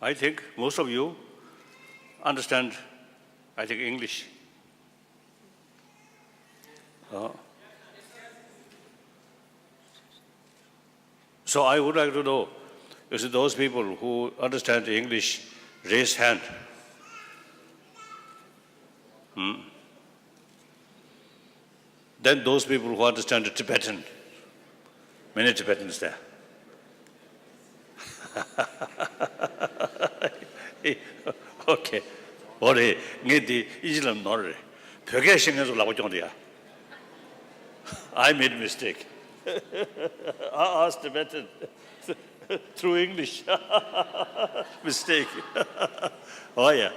I think most of you understand, I think, English. So I would like to know, is it those people who understand English, raise hand. Then those people who understand Tibetan, many Tibetans there. Okay. Ore, ngedi Islam nore. Phege shingazo lago chongdiya. I made a mistake. I asked Tibetan through English. Mistake. Oh yeah.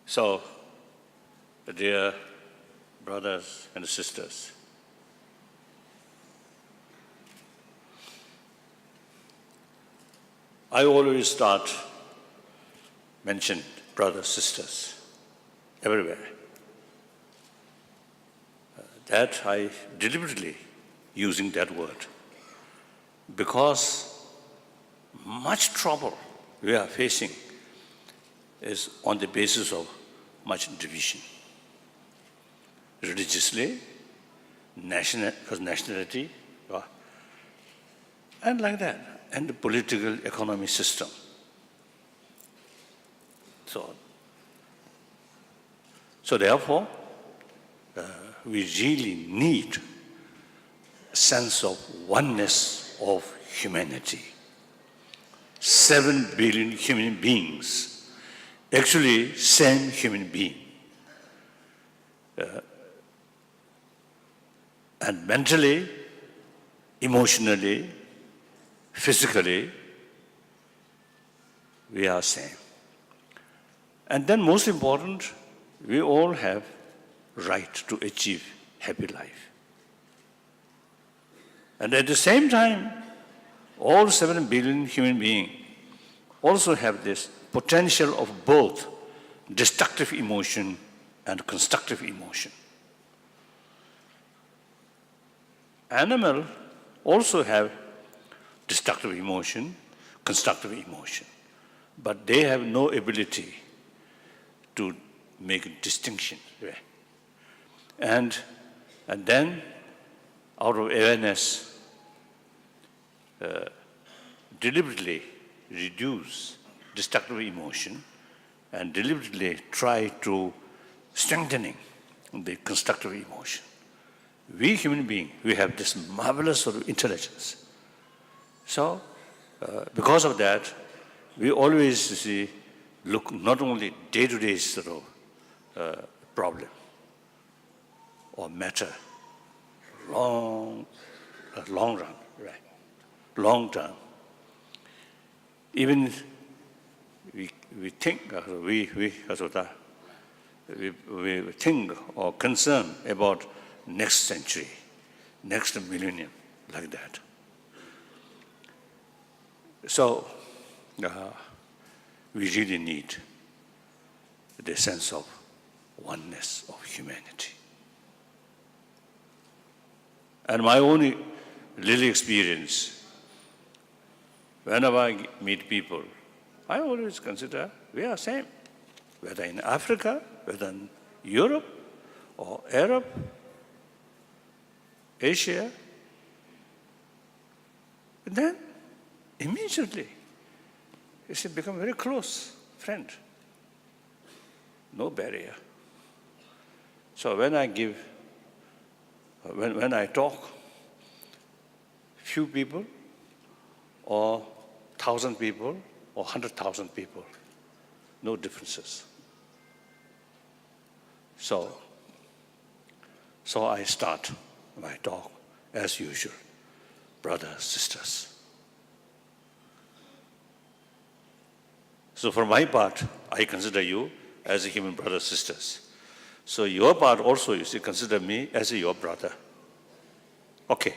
So, dear brothers and sisters, I always start mention brothers, sisters, everywhere. That I deliberately using that word because much trouble we are facing is on the basis of much division. Religiously, nationality, and like that, and the political economy system. So therefore, we really need a sense of oneness of humanity. 7 billion human beings, actually same human being. And mentally, emotionally, physically, we are same. And then most important, we all have right to achieve happy life. And at the same time, all 7 billion human beings also have this potential of both destructive emotion and constructive emotion. Animals also have destructive emotion, constructive emotion, but they have no ability to make a distinction. And then, out of awareness, deliberately reduce destructive emotion and deliberately try to strengthening the constructive emotion. We human beings, we have this marvelous sort of intelligence. So, because of that, we always look not only day-to-day sort of problem or matter, long run, right? Long term. Even we think we think or concern about next century, next millennium, like that. So we really need the sense of oneness of humanity. And my own little experience, whenever I meet people, I always consider we are same, whether in Africa, whether in Europe, or Arab, Asia. And then, immediately, it's become very close friend. No barrier. So when I when I talk, few people, or 1,000 people, or 100,000 people, no differences. So I start my talk as usual, brothers, sisters. So for my part, I consider you as a human brothers, sisters. So your part also, you see, consider me as your brother. Okay,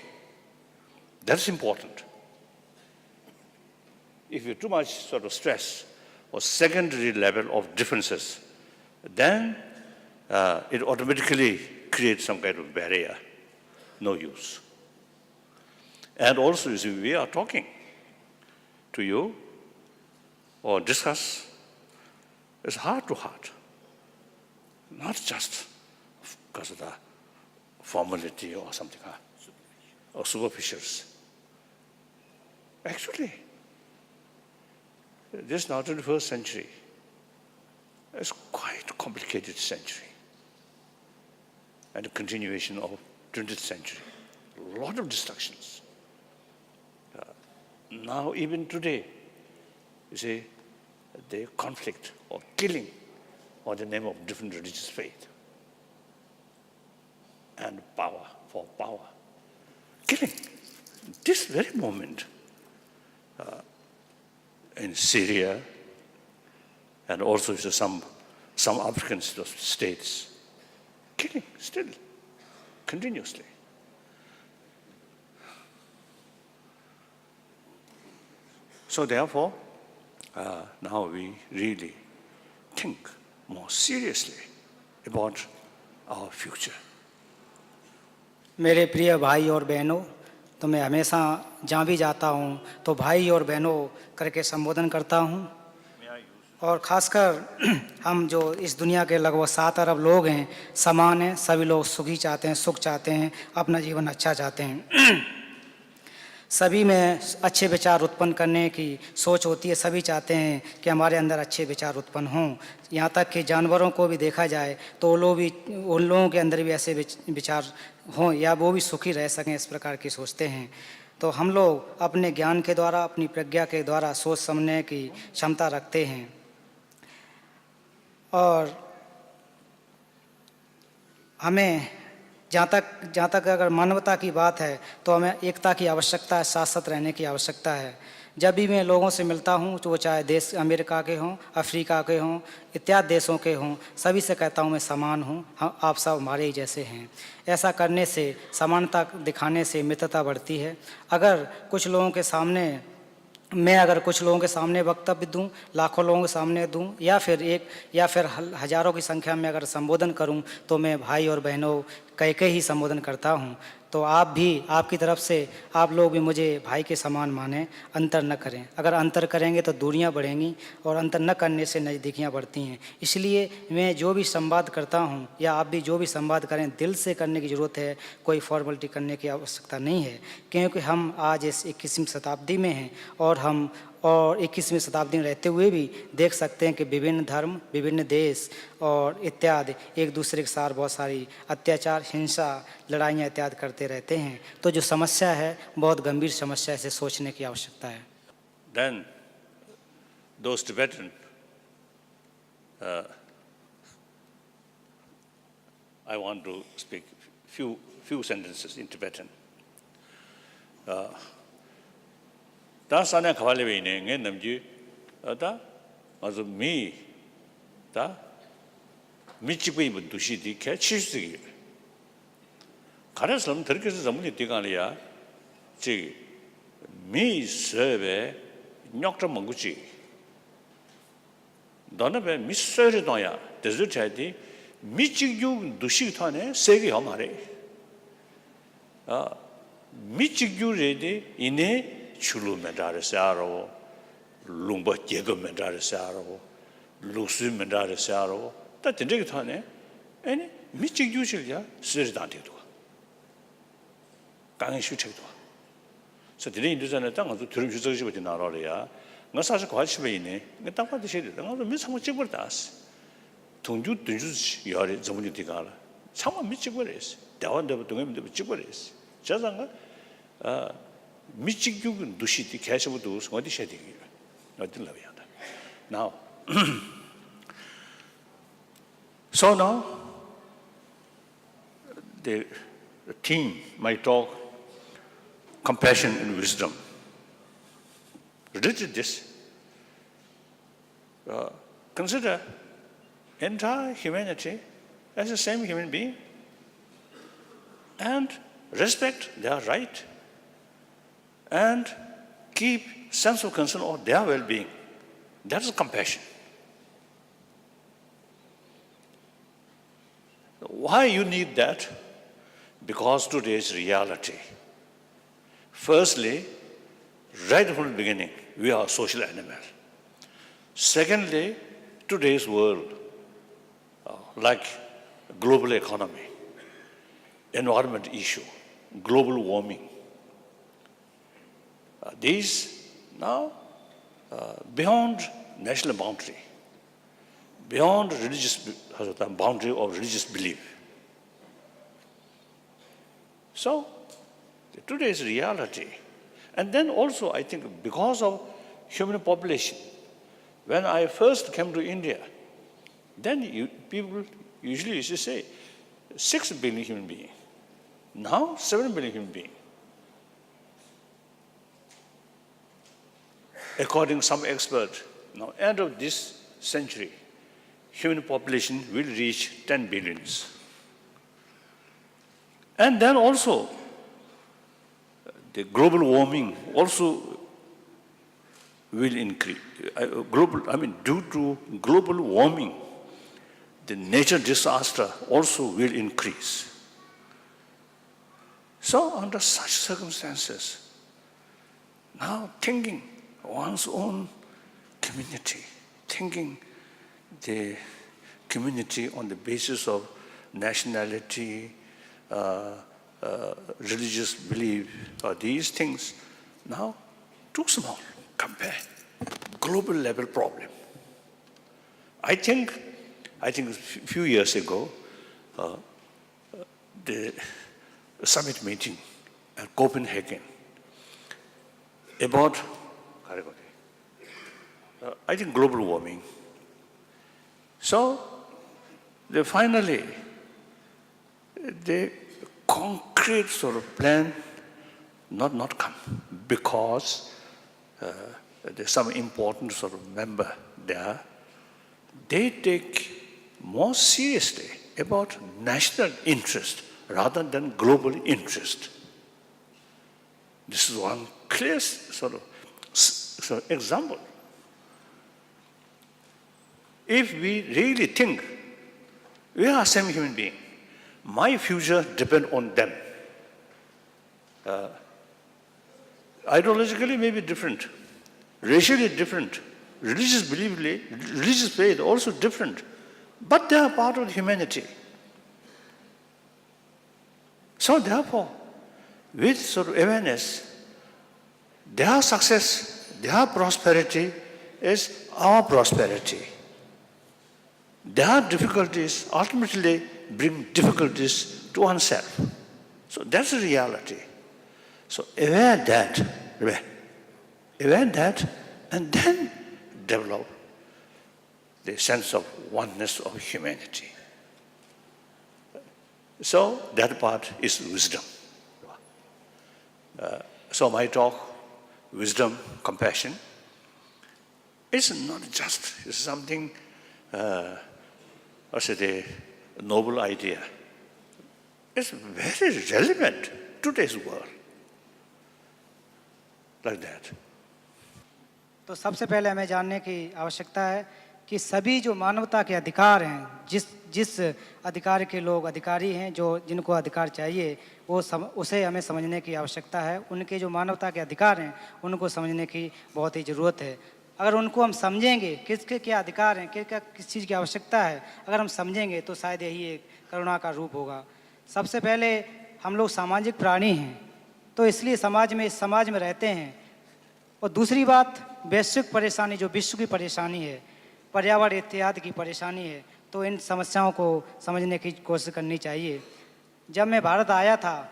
that's important. If you too much sort of stress or secondary level of differences, then it automatically creates some kind of barrier. No use. And also, you see, we are talking to you or discuss, it's heart to heart, not just because of the formality or something, or superficials. Actually, this now 21st century is quite a complicated century and a continuation of 20th century. A lot of destructions. Now, even today, you see, the conflict or killing or the name of different religious faith and power for power. Killing. This very moment in Syria and also some African states, killing still, continuously. So therefore, now we really think more seriously about our future. मेरे प्रिय भाई और बहनों, तो मैं हमेशा जहाँ भी जाता हूँ तो भाई और बहनों करके संबोधन करता हूँ। और ख़ासकर हम जो इस दुनिया के लगभग 7 अरब लोग हैं, समान हैं, सभी लोग सुखी चाहते हैं, सुख चाहते हैं, अपना जीवन अच्छा चाहते हैं। सभी में अच्छे विचार उत्पन्न करने की सोच होती है, सभी चाहते हैं कि हमारे अंदर अच्छे विचार उत्पन्न हों। यहाँ तक कि जानवरों को भी देखा जाए तो उन लोगों के अंदर भी ऐसे विचार हों या वो भी सुखी रह सकें, इस प्रकार की सोचते हैं। तो हम लोग अपने ज्ञान के द्वारा, अपनी प्रज्ञा के द्वारा सोच समझने की क्षमता रखते हैं। और हमें जहाँ तक अगर मानवता की बात है तो हमें एकता की आवश्यकता है, साथ साथ रहने की आवश्यकता है। जब भी मैं लोगों से मिलता हूँ तो वो चाहे देश अमेरिका के हों, अफ्रीका के हों, इत्यादि देशों के हों, सभी से कहता हूँ मैं समान हूँ, आप सब हमारे ही जैसे हैं। ऐसा करने से, समानता दिखाने से मित्रता बढ़ती है। अगर कुछ लोगों के सामने वक्तव्य दूं, लाखों लोगों के सामने दूं या फिर हजारों की संख्या में अगर संबोधन करूं तो मैं भाई और बहनों कह के ही संबोधन करता हूं। तो आप भी, आपकी तरफ से आप लोग भी मुझे भाई के समान मानें, अंतर न करें। अगर अंतर करेंगे तो दूरियां बढ़ेंगी और अंतर न करने से नज़दीकियां बढ़ती हैं। इसलिए मैं जो भी संवाद करता हूं या आप भी जो भी संवाद करें, दिल से करने की ज़रूरत है, कोई फॉर्मेलिटी करने की आवश्यकता नहीं है। क्योंकि हम आज इस 21वीं शताब्दी में हैं और 21वीं शताब्दी में रहते हुए भी देख सकते हैं कि विभिन्न धर्म, विभिन्न देश और इत्यादि एक दूसरे के साथ बहुत सारी अत्याचार, हिंसा, लड़ाइयाँ इत्यादि करते रहते हैं। तो जो समस्या है बहुत गंभीर समस्या है, इसे सोचने की आवश्यकता है। Then those Tibetan, I want to speak few sentences in Tibetan. 다 산에 가발레베 있네. 게 남지 다 아주 다 미치고 있는 도시디 개치스기 가려서 들켜서 전문이 뛰가리야 지 미서베 녀크터 먹지 너는 왜 미서를 넣어야 데저트야디 미치고 도시 타네 세계 하마래 미치고레디 이네 chulu mendare saro, lumba jego mendare saro, lusu mendare saro, da tindegi thane, eni michik yushilya siri dante do. Gangi shu chek do. So tine induzane ta ngazu turum shuzag shiba di naro le ya, nga sasa kwa shiba ine, nga tangpa di shedi da, ngazu mi sangwa chikbar das. Tungju dunju yari zamuni di gala, sangwa mi chikbar es, dawan deba dungem deba chikbar es. Chaza nga, 미치규는 두시티 개셔부도 어디 셔디기 어디 라비야다. Now, so now the theme, my talk, compassion and wisdom. Related this, consider entire humanity as the same human being and respect their right and keep sense of concern of their well-being. That is compassion. Why you need that? Because today's reality, Firstly, right from the beginning, we are a social animal. Secondly, today's world, like global economy, environment issue, global warming, these now beyond national boundary, beyond religious boundary of religious belief. So today's reality. And then also I think because of human population, when I first came to India, then people usually used to say 6 billion human beings. Now 7 billion human beings. According to some experts, now end of this century, human population will reach 10 billions. And then also, the global warming also will increase. Due to global warming, the nature disaster also will increase. So under such circumstances, now thinking one's own community, thinking the community on the basis of nationality, religious belief, these things now too small compared global level problem. I think a few years ago, the summit meeting at Copenhagen about global warming. So finally, the concrete sort of plan not come because there's some important sort of member there. They take more seriously about national interest rather than global interest. This is one clear sort of example. If we really think we are same human being, my future depends on them. Ideologically may be different, racially different, religious belief, religious faith also different, but they are part of humanity. So therefore, with sort of awareness, their success, their prosperity is our prosperity. Their difficulties ultimately bring difficulties to oneself. So that's the reality. So aware that, and then develop the sense of oneness of humanity. So that part is wisdom. So my talk, wisdom, compassion, is not just something, a noble idea. It's very relevant to today's world. Like that. तो सबसे पहले हमें जानने की आवश्यकता है कि सभी जो मानवता के अधिकार हैं, जिस अधिकार के लोग अधिकारी हैं, जिनको अधिकार चाहिए, उसे हमें समझने की आवश्यकता है। उनके जो मानवता के अधिकार हैं, उनको समझने की बहुत ही ज़रूरत है। अगर उनको हम समझेंगे, किसके क्या अधिकार हैं, किस चीज़ की आवश्यकता है, अगर हम समझेंगे तो शायद यही एक करुणा का रूप होगा। सबसे पहले हम लोग सामाजिक प्राणी हैं, तो इसलिए इस समाज में रहते हैं। और दूसरी बात, वैश्विक परेशानी, जो विश्व की परेशानी है, पर्यावरण इत्यादि की परेशानी है, तो इन समस्याओं को समझने की कोशिश करनी चाहिए। जब मैं भारत आया था,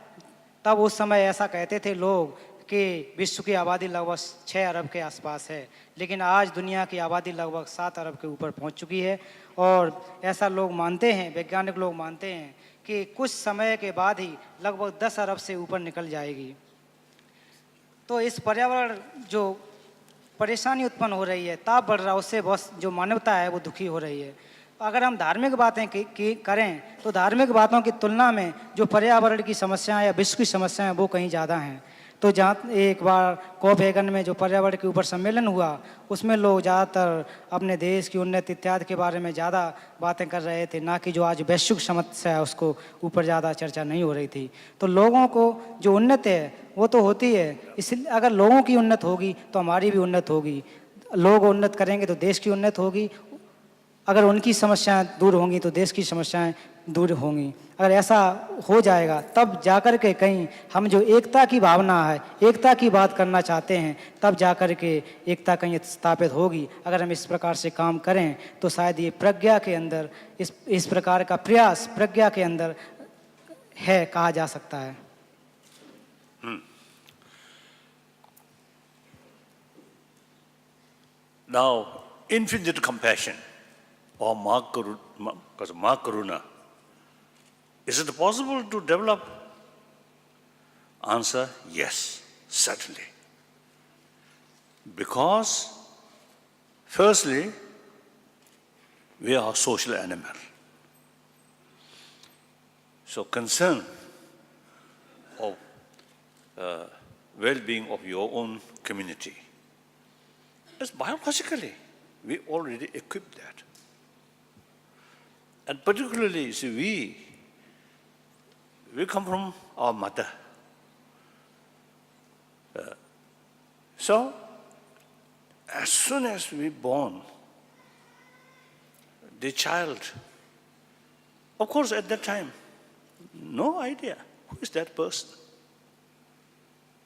तब उस समय ऐसा कहते थे लोग कि विश्व की आबादी लगभग 6 अरब के आसपास है, लेकिन आज दुनिया की आबादी लगभग 7 अरब के ऊपर पहुंच चुकी है। और ऐसा लोग मानते हैं, वैज्ञानिक लोग मानते हैं कि कुछ समय के बाद ही लगभग 10 अरब से ऊपर निकल जाएगी। तो इस पर्यावरण जो परेशानी उत्पन्न हो रही है, ताप बढ़ रहा है, उससे बहुत जो मानवता है वो दुखी हो रही है। अगर हम धार्मिक बातें करें तो धार्मिक बातों की तुलना में जो पर्यावरण की समस्याएं या विश्व की समस्याएं वो कहीं ज़्यादा हैं। तो जहाँ एक बार कोपेगन में जो पर्यावरण के ऊपर सम्मेलन हुआ, उसमें लोग ज़्यादातर अपने देश की उन्नति इत्यादि के बारे में ज़्यादा बातें कर रहे थे, ना कि जो आज वैश्विक समस्या है उसको ऊपर ज़्यादा चर्चा नहीं हो रही थी। तो लोगों को जो उन्नति है वो तो होती है, इसलिए अगर लोगों की उन्नति होगी तो हमारी भी उन्नति होगी। लोग उन्नत करेंगे तो देश की उन्नति होगी, अगर उनकी समस्याएं दूर होंगी तो देश की समस्याएं दूर होंगी। अगर ऐसा हो जाएगा तब जाकर के कहीं हम जो एकता की भावना है, एकता की बात करना चाहते हैं, तब जाकर के एकता कहीं स्थापित होगी। अगर हम इस प्रकार से काम करें तो शायद ये प्रज्ञा के अंदर इस प्रकार का प्रयास प्रज्ञा के अंदर है, कहा जा सकता है। Now, infinite compassion or Karuna, is it possible to develop? Answer, yes, certainly. Because, firstly, we are a social animal. So concern of well-being of your own community. Yes, biologically, we already equipped that. And particularly, see, we come from our mother. So, as soon as we born, the child, of course at that time, no idea who is that person.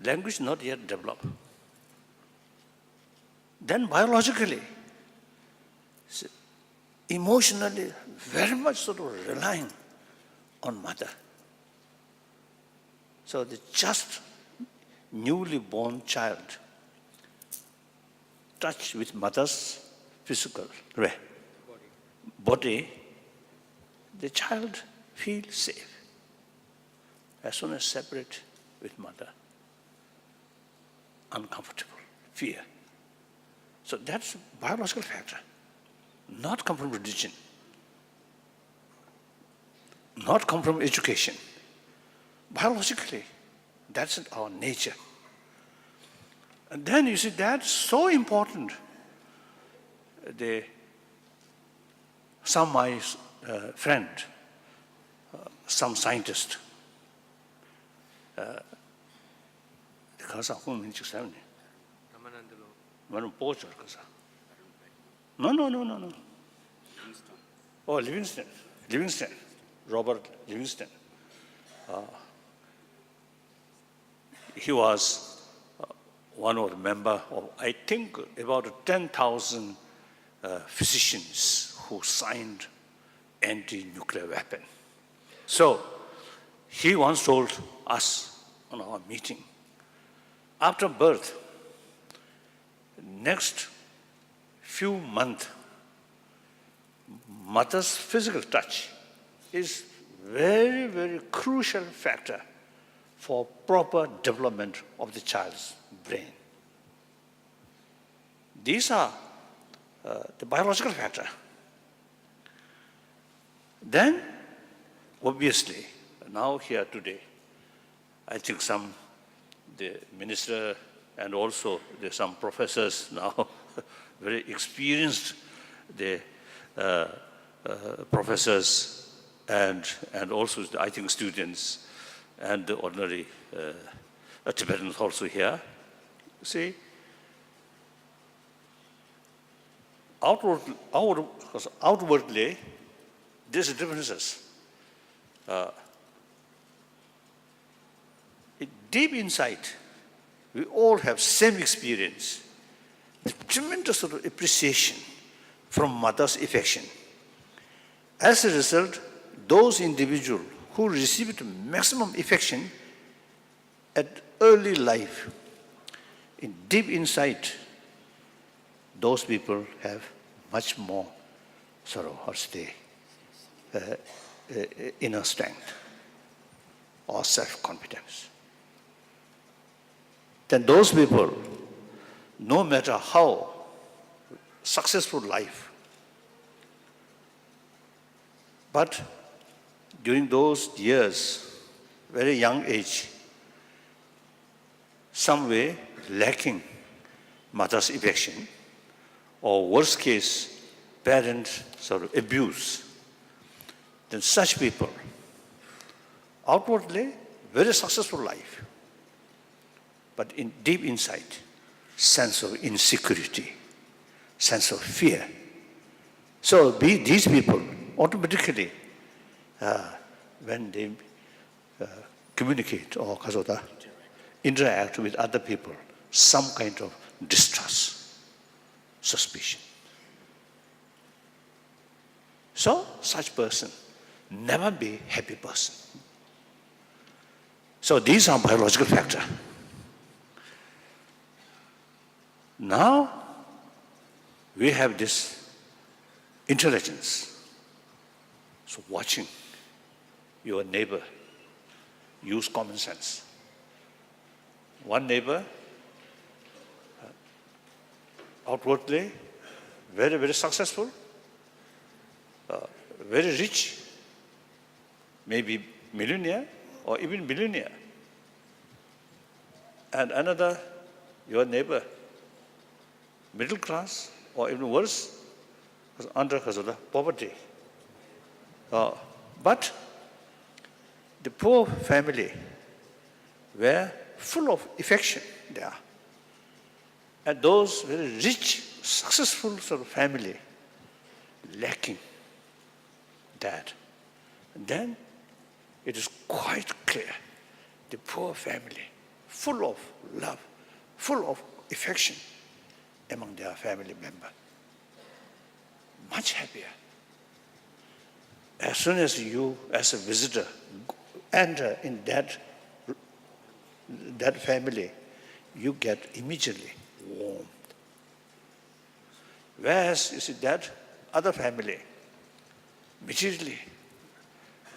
Language not yet developed. Then biologically, emotionally, very much sort of relying on mother. So the just newly born child touched with mother's physical body, the child feels safe. As soon as separate with mother, uncomfortable, fear. So that's a biological factor, not come from religion, not come from education. Biologically, that's our nature. And then you see, that's so important. My friend, some scientist, No. Oh, Livingston, Robert Livingston. He was one of the member of, I think, about 10,000 physicians who signed anti-nuclear weapon. So he once told us on our meeting, after birth, next few months, mother's physical touch is very, very crucial factor for proper development of the child's brain. These are the biological factor. Then, obviously, now here today, I think the minister and also there's some professors now, very experienced, the professors and also I think students and the ordinary Tibetans also here. See, outwardly, there's differences. Deep inside, we all have same experience, the tremendous sort of appreciation from mother's affection. As a result, those individuals who received maximum affection at early life, in deep inside, those people have much more inner strength or self-confidence. Then those people, no matter how successful life, but during those years, very young age, some way lacking mother's affection, or worst case, parent sort of abuse, then such people, outwardly, very successful life, but in deep inside, sense of insecurity, sense of fear. So these people automatically, when they communicate or interact with other people, some kind of distrust, suspicion. So such person never be happy person. So these are biological factor. Now we have this intelligence. So watching your neighbor use common sense. One neighbor, outwardly, very, very successful, very rich, maybe millionaire or even billionaire. And another, your neighbor, middle class or even worse, under poverty. But the poor family were full of affection there. And those very rich, successful sort of family lacking that. And then it is quite clear the poor family, full of love, full of affection among their family members. Much happier. As soon as you, as a visitor, enter in that family, you get immediately warmed. Whereas, you see, that other family, materially,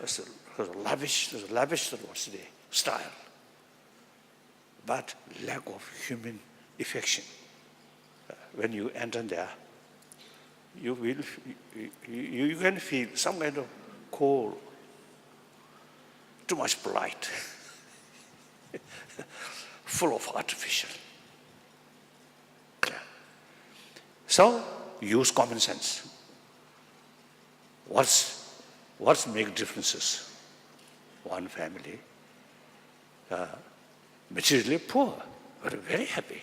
was lavish style, but lack of human affection. When you enter there, you can feel some kind of cold, too much polite, full of artificial. So use common sense. What's make differences? One family, materially poor, but very happy.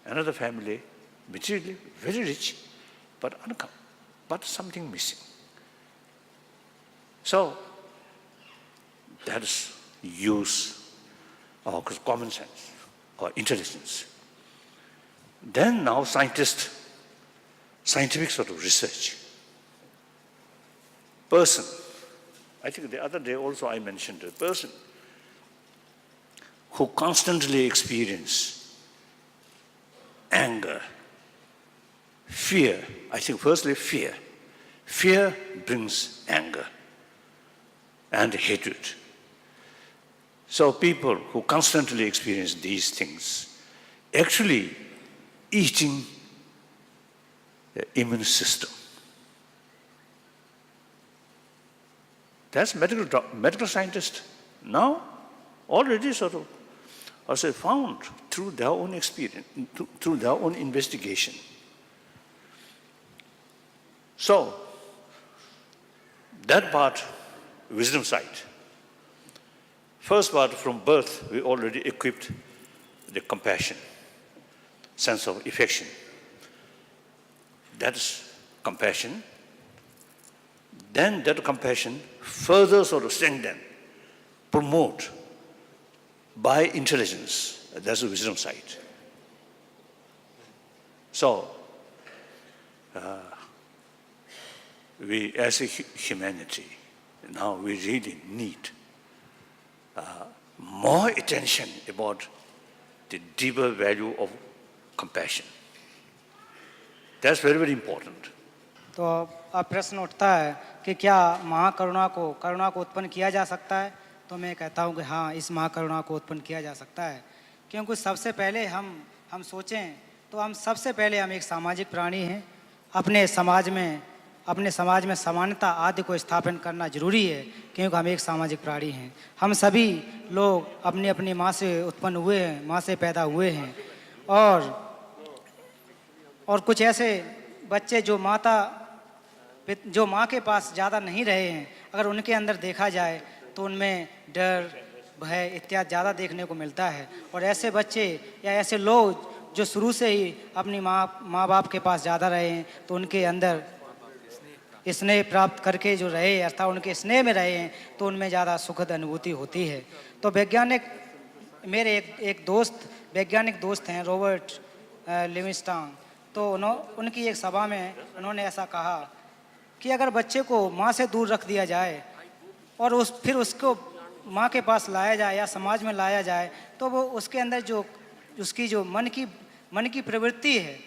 Another family, materially very rich, but something missing. So that is use of common sense or intelligence. Then now scientific sort of research. Person, I think the other day also I mentioned a person who constantly experience anger, fear. I think firstly fear. Fear brings anger and hatred. So people who constantly experience these things actually eating the immune system. That's medical scientists now already sort of also found through their own experience, through their own investigation. So that part, wisdom side. First part, from birth, we already equipped the compassion, sense of affection. That's compassion. Then that compassion further sort of strengthen, promote by intelligence. That's the wisdom side. So, we as a humanity, now we really need more attention about the deeper value of compassion. That's very, very important. तो अब प्रश्न उठता है कि क्या महाकरुणा को उत्पन्न किया जा सकता है? तो मैं कहता हूँ कि हाँ, इस महाकरुणा को उत्पन्न किया जा सकता है, क्योंकि सबसे पहले हम सोचें तो हम सबसे पहले हम एक सामाजिक प्राणी हैं। अपने समाज में अपने समाज में समानता आदि को स्थापन करना जरूरी है, क्योंकि हम एक सामाजिक प्राणी हैं। हम सभी लोग अपनी अपनी माँ से उत्पन्न हुए हैं, माँ से पैदा हुए हैं। और कुछ ऐसे बच्चे जो माँ के पास ज़्यादा नहीं रहे हैं, अगर उनके अंदर देखा जाए तो उनमें डर, भय इत्यादि ज़्यादा देखने को मिलता है। और ऐसे बच्चे या ऐसे लोग जो शुरू से ही अपनी माँ बाप के पास ज़्यादा रहे हैं, तो उनके अंदर स्नेह प्राप्त करके जो रहे, अर्थात उनके स्नेह में रहे हैं, तो उनमें ज़्यादा सुखद अनुभूति होती है। तो मेरे एक वैज्ञानिक दोस्त हैं, रॉबर्ट लिविंगस्टन। तो उनकी एक सभा में उन्होंने ऐसा कहा कि अगर बच्चे को माँ से दूर रख दिया जाए और फिर उसको माँ के पास लाया जाए या समाज में लाया जाए, तो वो उसके अंदर उसकी जो मन की प्रवृत्ति है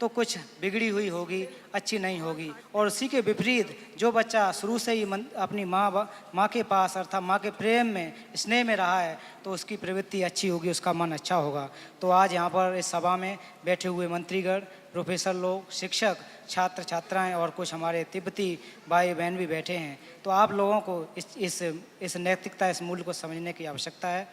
तो कुछ बिगड़ी हुई होगी, अच्छी नहीं होगी। और उसी के विपरीत जो बच्चा शुरू से ही अपनी माँ के पास अर्थात माँ के प्रेम में, स्नेह में रहा है, तो उसकी प्रवृत्ति अच्छी होगी, उसका मन अच्छा होगा। तो आज यहाँ पर इस सभा में बैठे हुए मंत्रीगण, प्रोफेसर लोग, शिक्षक, छात्र छात्राएं और कुछ हमारे तिब्बती भाई बहन भी बैठे हैं। तो आप लोगों को इस नैतिकता, इस मूल्य को समझने की आवश्यकता है।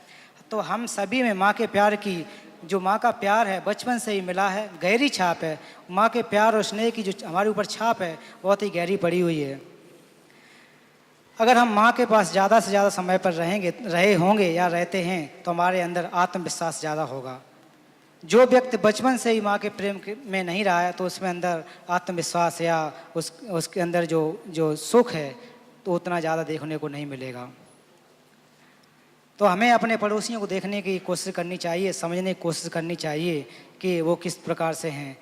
तो हम सभी में माँ के प्यार की, जो माँ का प्यार है बचपन से ही मिला है, गहरी छाप है। माँ के प्यार और स्नेह की जो हमारे ऊपर छाप है बहुत ही गहरी पड़ी हुई है। अगर हम माँ के पास ज़्यादा से ज़्यादा समय पर रहे होंगे या रहते हैं, तो हमारे अंदर आत्मविश्वास ज़्यादा होगा। जो व्यक्ति बचपन से ही माँ के प्रेम में नहीं रहा है, तो उसमें अंदर आत्मविश्वास या उसके अंदर जो सुख है तो उतना ज़्यादा देखने को नहीं मिलेगा। तो हमें अपने पड़ोसियों को देखने की कोशिश करनी चाहिए, समझने की कोशिश करनी चाहिए कि वो किस प्रकार से हैं।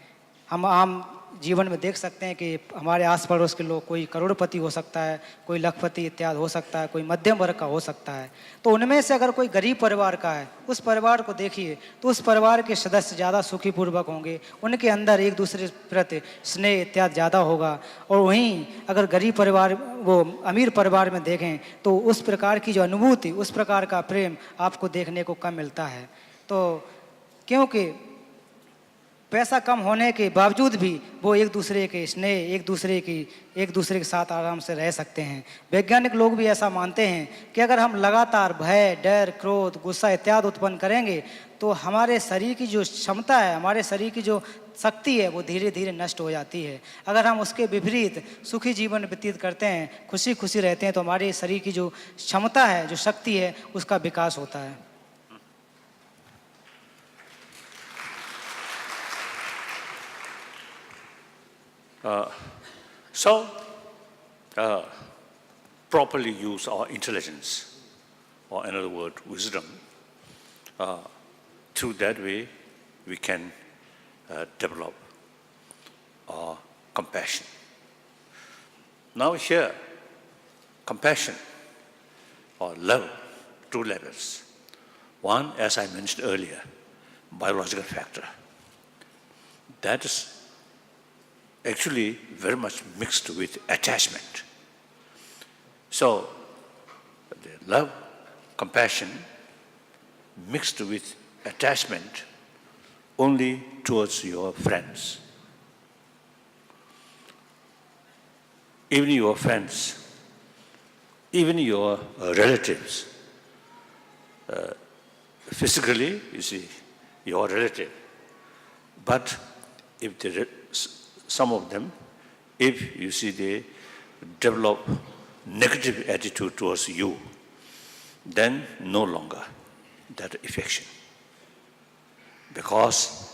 हम आम जीवन में देख सकते हैं कि हमारे आस पड़ोस के लोग, कोई करोड़पति हो सकता है, कोई लखपति इत्यादि हो सकता है, कोई मध्यम वर्ग का हो सकता है। तो उनमें से अगर कोई गरीब परिवार का है, उस परिवार को देखिए तो उस परिवार के सदस्य ज़्यादा सुखीपूर्वक होंगे, उनके अंदर एक दूसरे प्रति स्नेह इत्यादि ज़्यादा होगा। और वहीं अगर गरीब परिवार वो अमीर परिवार में देखें तो उस प्रकार की जो अनुभूति, उस प्रकार का प्रेम आपको देखने को कम मिलता है। तो क्योंकि पैसा कम होने के बावजूद भी वो एक दूसरे के स्नेह, एक दूसरे के साथ आराम से रह सकते हैं। वैज्ञानिक लोग भी ऐसा मानते हैं कि अगर हम लगातार भय, डर, क्रोध, गुस्सा इत्यादि उत्पन्न करेंगे तो हमारे शरीर की जो क्षमता है, हमारे शरीर की जो शक्ति है, वो धीरे धीरे नष्ट हो जाती है। अगर हम उसके विपरीत सुखी जीवन व्यतीत करते हैं, खुशी खुशी रहते हैं, तो हमारे शरीर की जो क्षमता है, जो शक्ति है, उसका विकास होता है। Properly use our intelligence, or another word, wisdom. Through that way, we can develop our compassion. Now here, compassion or love, two levels. One, as I mentioned earlier, biological factor. That is actually very much mixed with attachment. So, the love, compassion mixed with attachment only towards your friends. Even your friends, even your relatives, physically, you see, your relative. But if some of them, if you see they develop negative attitude towards you, then no longer that affection. Because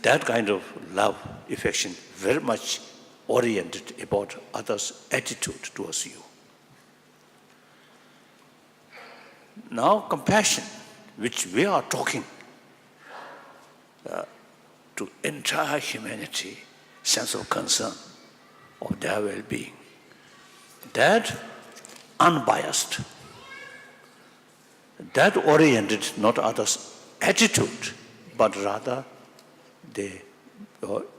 that kind of love, affection, very much oriented about others' attitude towards you. Now compassion, which we are talking to entire humanity, sense of concern of their well-being. That unbiased, that oriented not others' attitude, but rather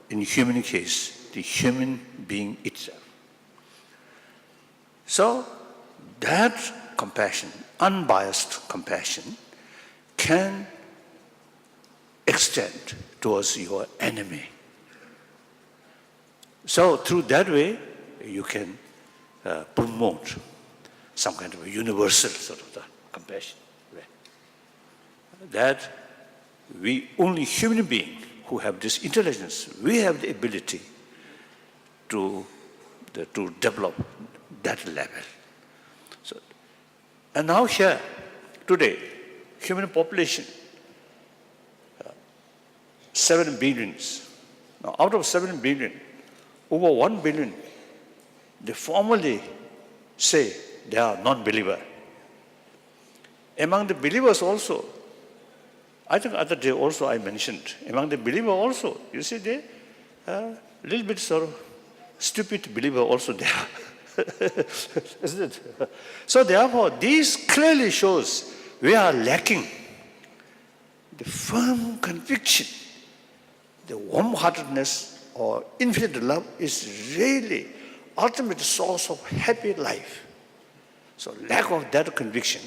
in human case, the human being itself. So that compassion, unbiased compassion, can extend towards your enemy. So through that way, you can promote some kind of a universal sort of the compassion. That we only human beings who have this intelligence, we have the ability to develop that level. So, and now here, today, human population, 7 billions. Now, out of 7 billion, over 1 billion, they formally say they are non-believer. Among the believers also, I think other day also I mentioned, among the believers also, you see, they a little bit sort of stupid believer also there. Isn't it? So therefore, this clearly shows we are lacking the firm conviction. The warm-heartedness or infinite love is really ultimate source of happy life. So lack of that conviction.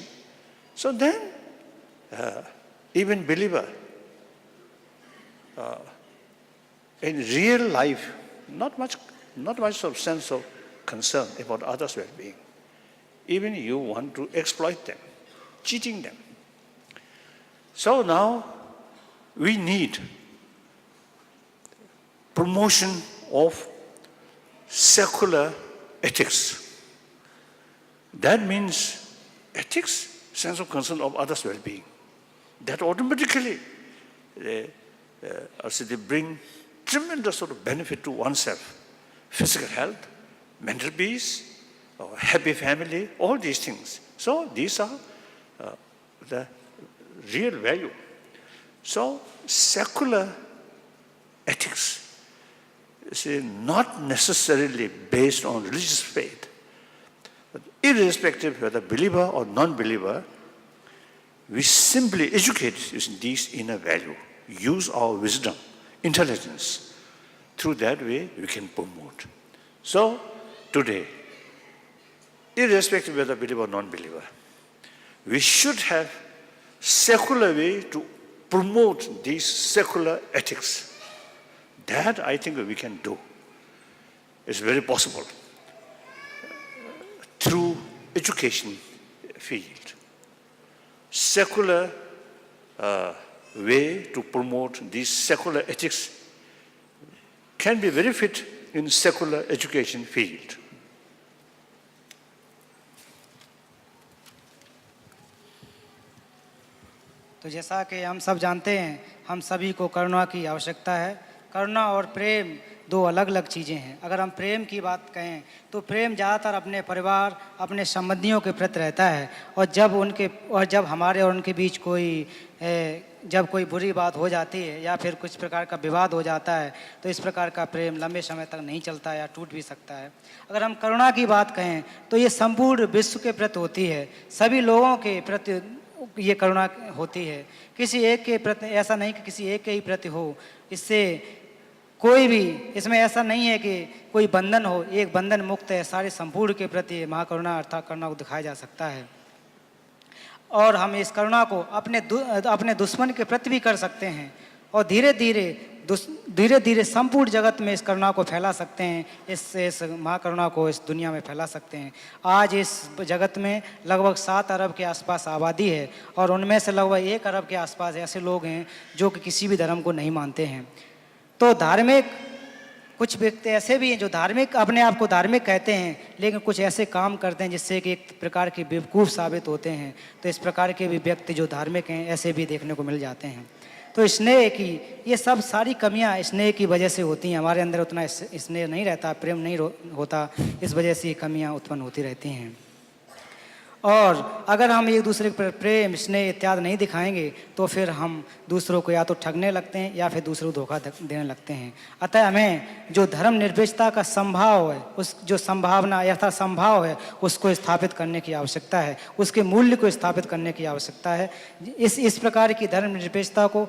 So then, even believer, in real life, not much of sense of concern about others' well-being. Even you want to exploit them, cheating them. So now we need promotion of secular ethics. That means ethics, sense of concern of others' well-being. That automatically they bring tremendous sort of benefit to oneself. Physical health, mental peace, or happy family, all these things. So these are the real value. So secular ethics is not necessarily based on religious faith. But irrespective whether believer or non-believer, we simply educate using these inner value, use our wisdom, intelligence. Through that way, we can promote. So, today, irrespective whether believer or non-believer, we should have secular way to promote these secular ethics. That I think we can do. It's very possible through education field. Secular way to promote these secular ethics can be very fit in secular education field. तो जैसा कि हम सब जानते हैं, हम सभी को करुणा की आवश्यकता है। करुणा और प्रेम दो अलग अलग चीज़ें हैं। अगर हम प्रेम की बात कहें तो प्रेम ज़्यादातर अपने परिवार, अपने संबंधियों के प्रति रहता है, और जब हमारे और उनके बीच जब कोई बुरी बात हो जाती है या फिर कुछ प्रकार का विवाद हो जाता है, तो इस प्रकार का प्रेम लंबे समय तक नहीं चलता या टूट भी सकता है। अगर हम करुणा की बात कहें तो ये संपूर्ण विश्व के प्रति होती है, सभी लोगों के प्रति ये करुणा होती है। किसी एक के प्रति ऐसा नहीं कि किसी एक के ही प्रति हो, इससे कोई भी, इसमें ऐसा नहीं है कि कोई बंधन हो, एक बंधन मुक्त है, सारे संपूर्ण के प्रति महाकरुणा अर्थात करुणा को दिखाया जा सकता है। और हम इस करुणा को अपने दुश्मन के प्रति भी कर सकते हैं, और धीरे धीरे संपूर्ण जगत में इस करुणा को फैला सकते हैं, इस महाकरुणा को इस दुनिया में फैला सकते हैं। आज इस जगत में लगभग 7 अरब के आसपास आबादी है, और उनमें से लगभग 1 अरब के आसपास ऐसे लोग हैं जो कि किसी भी धर्म को नहीं मानते हैं। तो कुछ व्यक्ति ऐसे भी हैं जो अपने आप को धार्मिक कहते हैं, लेकिन कुछ ऐसे काम करते हैं जिससे कि एक प्रकार के बेवकूफ़ साबित होते हैं। तो इस प्रकार के भी व्यक्ति जो धार्मिक हैं ऐसे भी देखने को मिल जाते हैं। तो स्नेह की ये सब सारी कमियां स्नेह की वजह से होती हैं। हमारे अंदर उतना स्नेह नहीं रहता, प्रेम नहीं होता, इस वजह से ये कमियां उत्पन्न होती रहती हैं। और अगर हम एक दूसरे पर प्रेम, स्नेह इत्यादि नहीं दिखाएंगे तो फिर हम दूसरों को या तो ठगने लगते हैं या फिर दूसरों को धोखा देने लगते हैं। अतः हमें जो धर्मनिरपेक्षता का संभाव है, उस जो संभावना यथा संभाव है, उसको स्थापित करने की आवश्यकता है, उसके मूल्य को स्थापित करने की आवश्यकता है। इस प्रकार की धर्मनिरपेक्षता को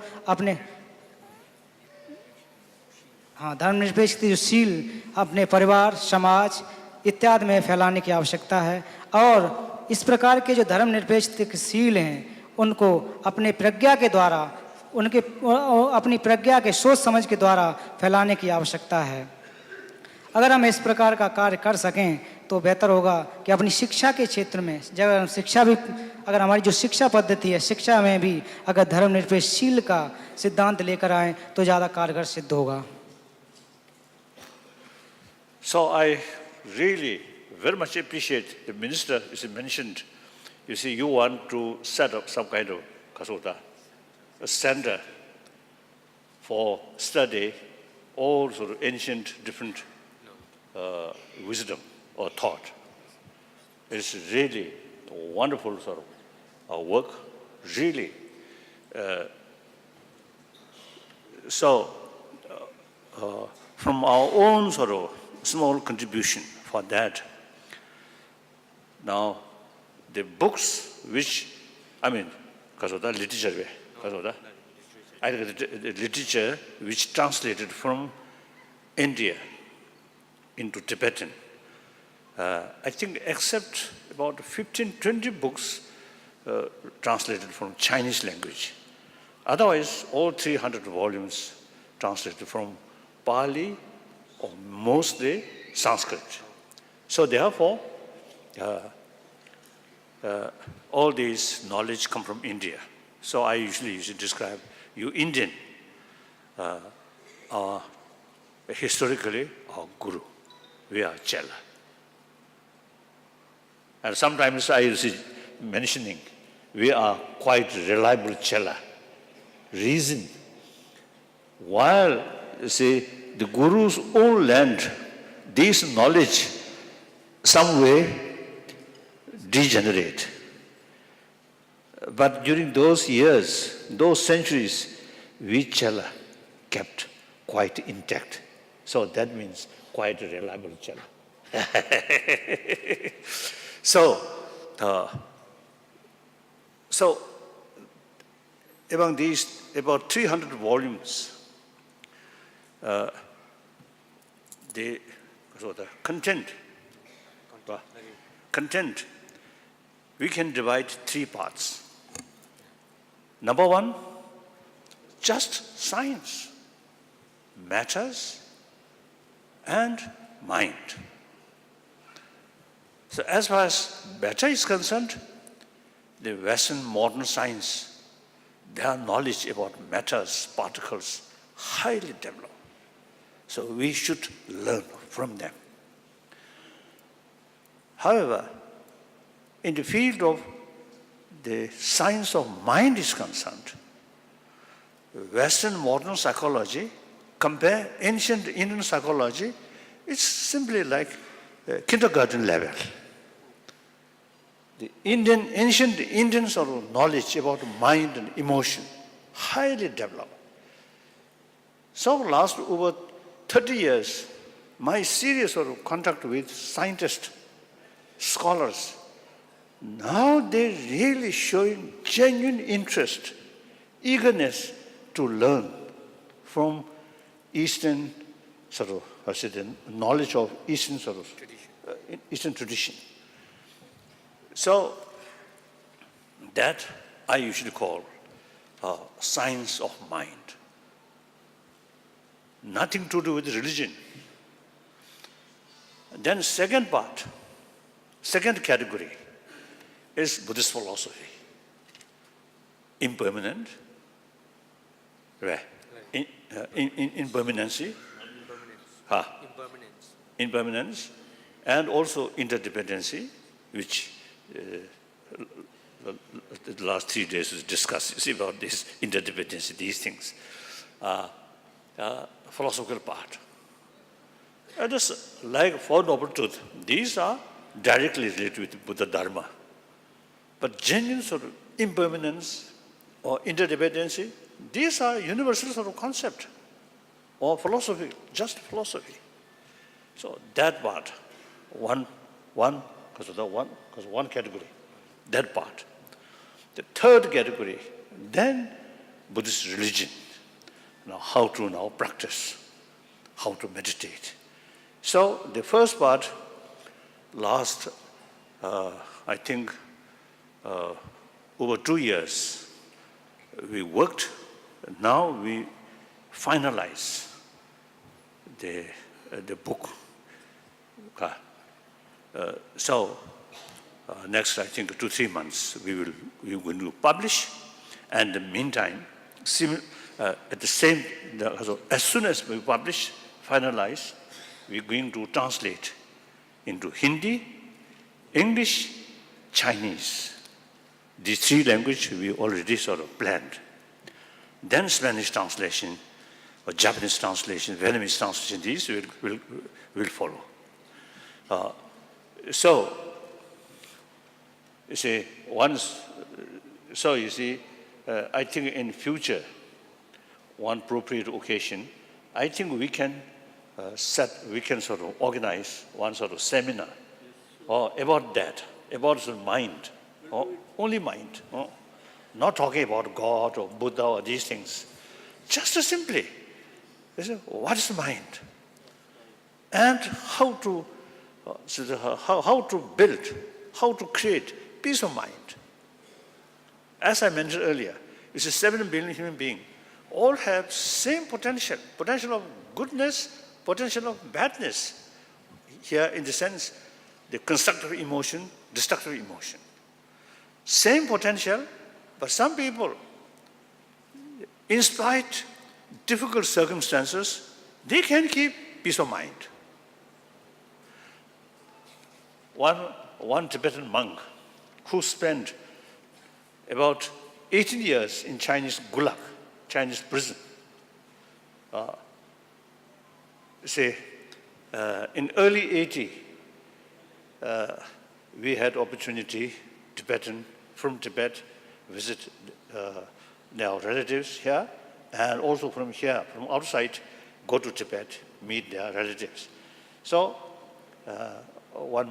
धर्मनिरपेक्ष शील अपने परिवार, समाज इत्यादि में फैलाने की आवश्यकता है। और इस प्रकार के जो धर्मनिरपेक्षशील हैं उनको अपने प्रज्ञा के द्वारा, अपनी प्रज्ञा के सोच समझ के द्वारा फैलाने की आवश्यकता है। अगर हम इस प्रकार का कार्य कर सकें तो बेहतर होगा कि अपनी शिक्षा के क्षेत्र में जब शिक्षा भी अगर हमारी जो शिक्षा पद्धति है शिक्षा में भी अगर धर्मनिरपेक्षशील का सिद्धांत लेकर आएँ तो ज़्यादा कारगर सिद्ध होगा. So I really very much appreciate the minister is mentioned. You see, you want to set up some kind of kasota, a center for study all sort of ancient different wisdom or thought. It's really a wonderful sort of work, really. From our own sort of small contribution for that, now the books which, I mean, kasota literature, kasota, the literature which translated from India into Tibetan, I think except about 15, 20 books translated from Chinese language. Otherwise, all 300 volumes translated from Pali or mostly Sanskrit. So therefore, all this knowledge come from India. So I usually describe you Indian are historically our guru. We are Chela. And sometimes I see mentioning we are quite reliable Chela. Reason, while you see the Guru's own land, this knowledge some way degenerate. But during those years, those centuries, we Chela kept quite intact. So that means quite a reliable Chela. So among these about 300 volumes, the content, we can divide 3 parts. Number 1, just science, matters and mind. So as far as matter is concerned, the Western modern science, their knowledge about matters, particles, highly developed. So we should learn from them. However, in the field of the science of mind is concerned, Western modern psychology, compare ancient Indian psychology, it's simply like kindergarten level. The ancient Indian sort of knowledge about mind and emotion, highly developed. So last over 30 years, my serious sort of contact with scientists, scholars, now they're really showing genuine interest, eagerness to learn from Eastern sort of, I said, the knowledge of Eastern sort of Eastern tradition. So that I usually call science of mind. Nothing to do with religion. Then second part, second category is Buddhist philosophy. Impermanent, right? Impermanency, impermanence, and also interdependency, which the last 3 days was discussed about this interdependency, these things. Philosophical part. Just like Four Noble Truths, these are directly related with Buddha Dharma. But genuine sort of impermanence or interdependency, these are universal sort of concept or philosophy, just philosophy. So that part, one category, that part. The third category, then Buddhist religion. Now how to now practice, how to meditate. So the first part, last, I think, over 2 years, we worked. Now we finalize the book Next, I think, 2-3 months, we're going to publish. And in the meantime, at the same, as soon as we publish, finalize, we're going to translate into Hindi, English, Chinese. These 3 languages we already sort of planned. Then Spanish translation, or Japanese translation, Vietnamese translation, these will follow. So, you see, I think in future, one appropriate occasion, I think we can sort of organize one sort of seminar about that, about the mind, only mind, not talking about God or Buddha or these things. Just simply, what is mind? And how to build, how to create peace of mind. As I mentioned earlier, it's 7 billion human beings. All have same potential of goodness, potential of badness. Here, in the sense, the constructive emotion, destructive emotion. Same potential, but some people, in spite difficult circumstances, they can keep peace of mind. One Tibetan monk who spent about 18 years in Chinese gulag, Chinese prison. In early 80, we had opportunity, Tibetan, from Tibet, visit their relatives here, and also from here, from outside, go to Tibet, meet their relatives. So, one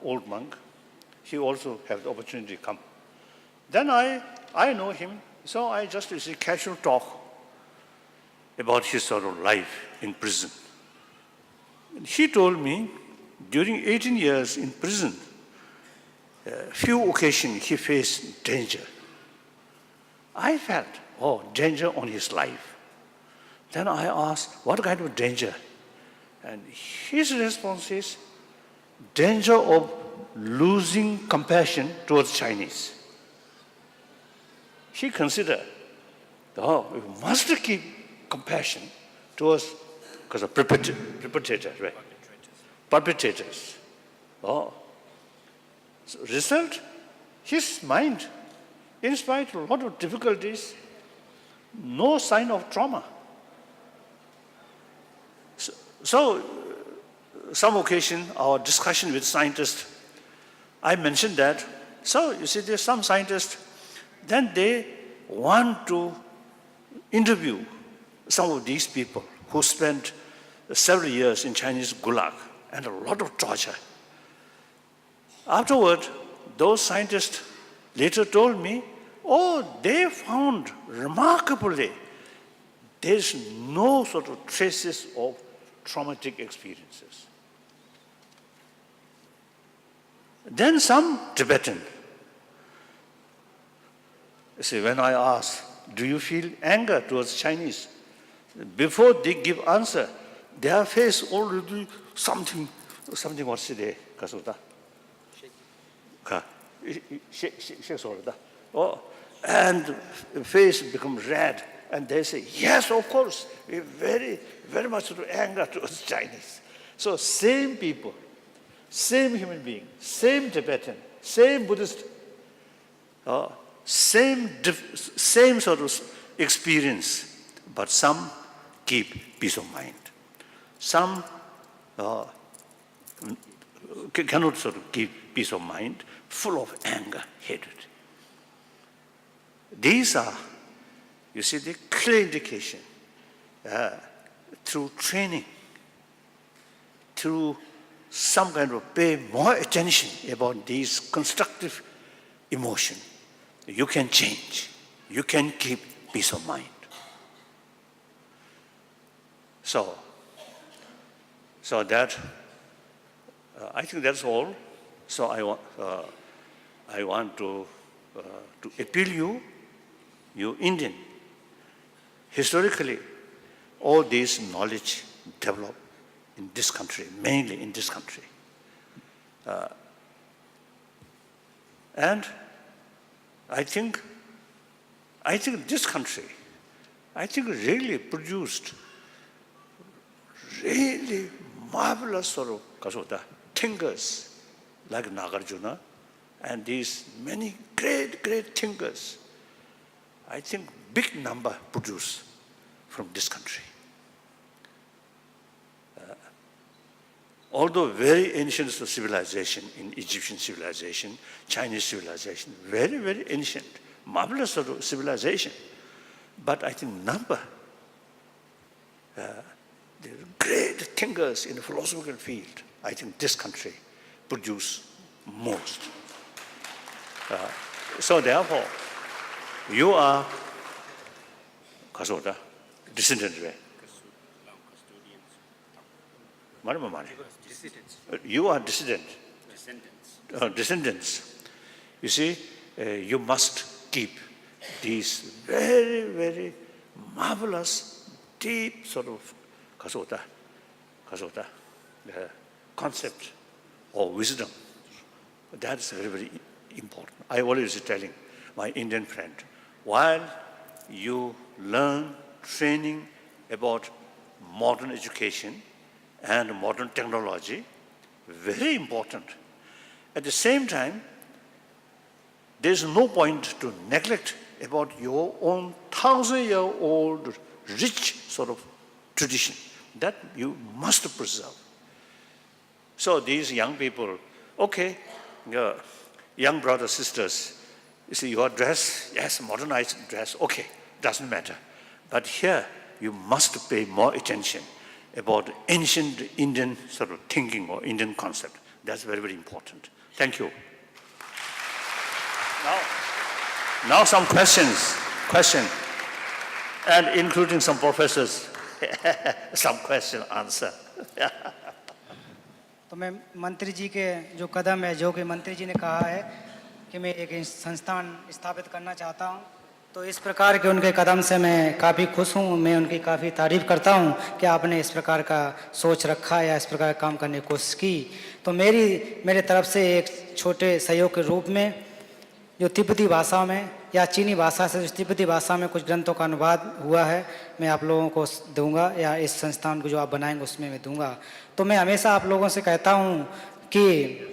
old monk, he also had the opportunity to come. Then I know him, so I just casual talk about his sort of life in prison. And he told me, during 18 years in prison, few occasions he faced danger. I felt, danger on his life. Then I asked, what kind of danger? And his response is, danger of losing compassion towards Chinese. He considered, we must keep compassion towards, because of perpetrators, right? Perpetrators. So result, his mind, in spite of a lot of difficulties, no sign of trauma. So some occasion, our discussion with scientists, I mentioned that. So you see, there's some scientists, then they want to interview some of these people who spent several years in Chinese gulag and a lot of torture. Afterward, those scientists later told me, they found remarkably there's no sort of traces of traumatic experiences. Then some Tibetan, when I ask, do you feel anger towards Chinese? Before they give answer, their face already something what's there, Kasuta? Shakes already. And face becomes red, and they say, yes, of course, we're very, very much anger towards Chinese. So same people, same human being, same Tibetan, same Buddhist, same sort of experience, but some keep peace of mind. Some cannot sort of keep peace of mind, full of anger, hatred. These are, you see, the clear indication through training, through some kind of pay more attention about these constructive emotion. You can change. You can keep peace of mind. So that, I think that's all. So I want to appeal you Indian. Historically, all this knowledge developed in this country, mainly in this country. And I think this country, really produced really marvelous sort of thinkers like Nagarjuna and these many great thinkers. I think big number produced from this country. Although very ancient civilization, in Egyptian civilization, Chinese civilization, very ancient, marvelous sort of civilization. But I think number, the great thinkers in the philosophical field, I think this country produce most. So therefore, you are Kasota, descendant, right? You are dissident. Descendants. You see, you must keep these very marvelous, deep sort of Kasota, concept or wisdom. That's very important. I always telling my Indian friend, while you learn training about modern education and modern technology, very important. At the same time, there's no point to neglect about your own 1,000-year-old rich sort of tradition that you must preserve. So these young people, okay, young brothers, sisters, you see your dress, yes, modernized dress, okay, doesn't matter. But here, you must pay more attention about ancient Indian sort of thinking or Indian concept. That's very important. Thank you. Now some questions, and including some professors, some question answer. तो मैं मंत्री जी के जो कदम है, जो कि मंत्री जी ने कहा है कि मैं एक संस्थान स्थापित करना चाहता हूं, तो इस प्रकार के उनके कदम से मैं काफ़ी खुश हूं। मैं उनकी काफ़ी तारीफ़ करता हूं कि आपने इस प्रकार का सोच रखा या इस प्रकार काम करने की कोशिश की। तो मेरे तरफ से एक छोटे सहयोग के रूप में जो तिब्बती भाषा में या चीनी भाषा से जो तिब्बती भाषा में कुछ ग्रंथों का अनुवाद हुआ है, मैं आप लोगों को दूंगा, या इस संस्थान को जो आप बनाएंगे उसमें मैं दूंगा। तो मैं हमेशा आप लोगों से कहता हूं कि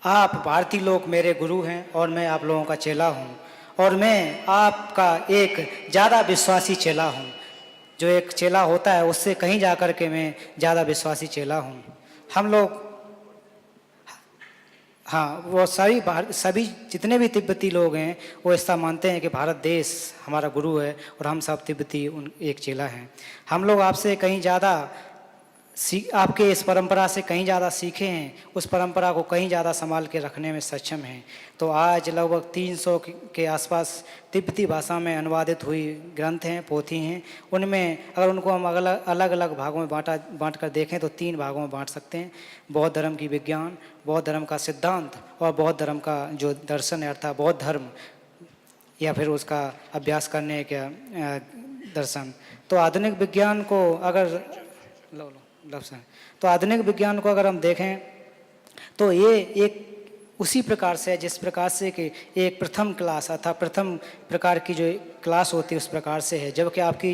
आप भारतीय लोग मेरे गुरु हैं और मैं आप लोगों का चेला हूं, और मैं आपका एक ज़्यादा विश्वासी चेला हूं। जो एक चेला होता है उससे कहीं जा कर के मैं ज़्यादा विश्वासी चेला हूं। हम लोग, हाँ, वो सभी जितने भी तिब्बती लोग हैं वो ऐसा मानते हैं कि भारत देश हमारा गुरु है और हम सब तिब्बती एक चेला हैं। हम लोग आपसे कहीं ज़्यादा आपके इस परंपरा से कहीं ज़्यादा सीखे हैं, उस परंपरा को कहीं ज़्यादा संभाल के रखने में सक्षम हैं। तो आज लगभग 300 के आसपास तिब्बती भाषा में अनुवादित हुई ग्रंथ हैं, पोथी हैं। उनमें अगर उनको हम अलग अलग भागों में बांट कर देखें तो 3 भागों में बांट सकते हैं: बौद्ध धर्म की विज्ञान, बौद्ध धर्म का सिद्धांत और बौद्ध धर्म का जो दर्शन है अर्थात बौद्ध धर्म या फिर उसका अभ्यास करने का दर्शन। तो आधुनिक विज्ञान को अगर तो आधुनिक विज्ञान को अगर हम देखें तो ये एक उसी प्रकार से है जिस प्रकार से कि एक प्रथम क्लास अर्थात प्रथम प्रकार की जो क्लास होती है उस प्रकार से है, जबकि आपकी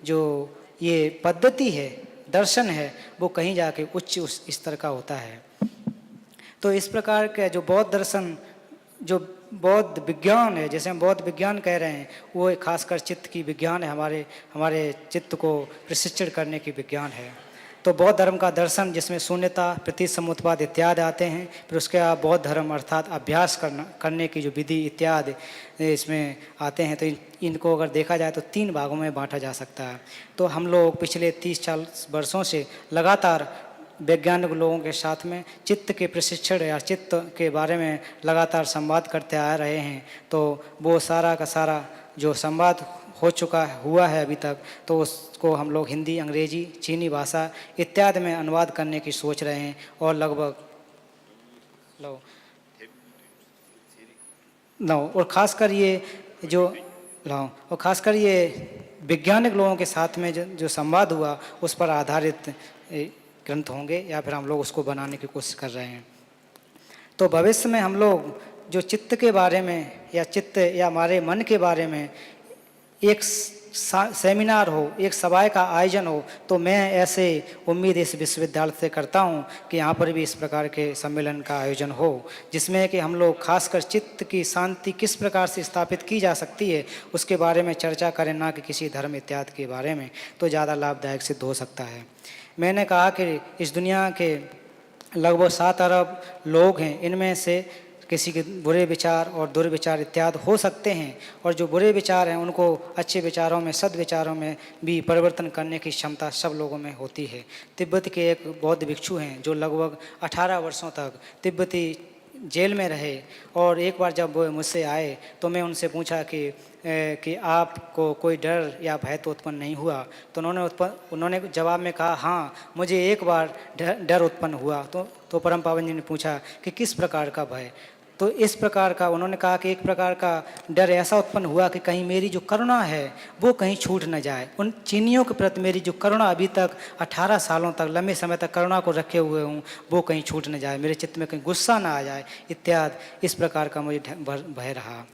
जो ये पद्धति है, दर्शन है, वो कहीं जाके उच्च स्तर का होता है। तो इस प्रकार के जो बौद्ध दर्शन, जो बौद्ध विज्ञान है, जैसे हम बौद्ध विज्ञान कह रहे हैं, वो खासकर चित्त की विज्ञान है, हमारे चित्त को प्रशिक्षण करने की विज्ञान है। तो बौद्ध धर्म का दर्शन जिसमें शून्यता, प्रतिसमुत्पाद इत्यादि आते हैं, फिर उसके बाद बौद्ध धर्म अर्थात अभ्यास करने की जो विधि इत्यादि इसमें आते हैं। तो इनको अगर देखा जाए तो 3 भागों में बांटा जा सकता है। तो हम लोग पिछले 30-40 वर्षों से लगातार वैज्ञानिक लोगों के साथ में चित्त के प्रशिक्षण या चित्त के बारे में लगातार संवाद करते आ रहे हैं। तो वो सारा का सारा जो संवाद हुआ है अभी तक, तो उसको हम लोग हिंदी, अंग्रेजी, चीनी भाषा इत्यादि में अनुवाद करने की सोच रहे हैं। और लगभग और ख़ासकर ये वैज्ञानिक लोगों के साथ में जो संवाद हुआ उस पर आधारित ग्रंथ होंगे, या फिर हम लोग उसको बनाने की कोशिश कर रहे हैं। तो भविष्य में हम लोग जो चित्त के बारे में या चित्त या हमारे मन के बारे में एक सेमिनार हो, एक सभा का आयोजन हो, तो मैं ऐसे उम्मीद इस विश्वविद्यालय से करता हूँ कि यहाँ पर भी इस प्रकार के सम्मेलन का आयोजन हो, जिसमें कि हम लोग खासकर चित्त की शांति किस प्रकार से स्थापित की जा सकती है उसके बारे में चर्चा करें, ना कि किसी धर्म इत्यादि के बारे में, तो ज़्यादा लाभदायक सिद्ध हो सकता है। मैंने कहा कि इस दुनिया के लगभग 7 अरब लोग हैं, इनमें से किसी के बुरे विचार और दुर्विचार इत्यादि हो सकते हैं, और जो बुरे विचार हैं उनको अच्छे विचारों में, सद्विचारों में भी परिवर्तन करने की क्षमता सब लोगों में होती है। तिब्बत के एक बौद्ध भिक्षु हैं जो लगभग 18 वर्षों तक तिब्बती जेल में रहे, और एक बार जब वो मुझसे आए तो मैं उनसे पूछा कि आपको कोई डर या भय तो उत्पन्न नहीं हुआ? तो उन्होंने जवाब में कहा, हाँ मुझे एक बार डर उत्पन्न हुआ। तो परम पावन जी ने पूछा कि किस प्रकार का भय? तो इस प्रकार का उन्होंने कहा कि एक प्रकार का डर ऐसा उत्पन्न हुआ कि कहीं मेरी जो करुणा है वो कहीं छूट न जाए। उन चीनियों के प्रति मेरी जो करुणा अभी तक 18 सालों तक, लंबे समय तक करुणा को रखे हुए हूँ, वो कहीं छूट न जाए, मेरे चित्त में कहीं गुस्सा ना आ जाए इत्यादि। इस प्रकार का मुझे भय रहा।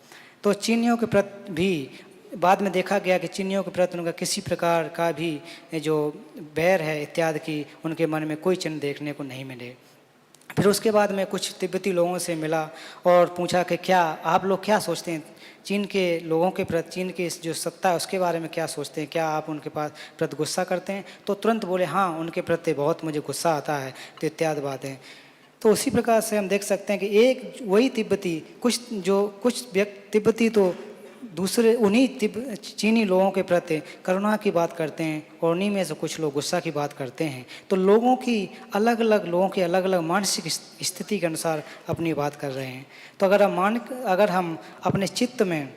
तो चीनियों के प्रति भी बाद में देखा गया कि चीनियों के प्रति उनका किसी प्रकार का भी जो बैर है इत्यादि की उनके मन में कोई चिन्ह देखने को नहीं मिले। फिर उसके बाद मैं कुछ तिब्बती लोगों से मिला और पूछा कि क्या आप लोग क्या सोचते हैं चीन के लोगों के प्रति, चीन की जो सत्ता है उसके बारे में क्या सोचते हैं, क्या आप उनके पास प्रति गुस्सा करते हैं? तो तुरंत बोले, हाँ उनके प्रति बहुत मुझे गुस्सा आता है, तो इत्यादि बातें। तो उसी प्रकार से हम देख सकते हैं कि एक वही तिब्बती, कुछ तिब्बती तो दूसरे उन्हीं चीनी लोगों के प्रति करुणा की बात करते हैं, और उन्हीं में से कुछ लोग गुस्सा की बात करते हैं। तो लोगों की अलग अलग मानसिक स्थिति के अनुसार अपनी बात कर रहे हैं। तो अगर हम अपने चित्त में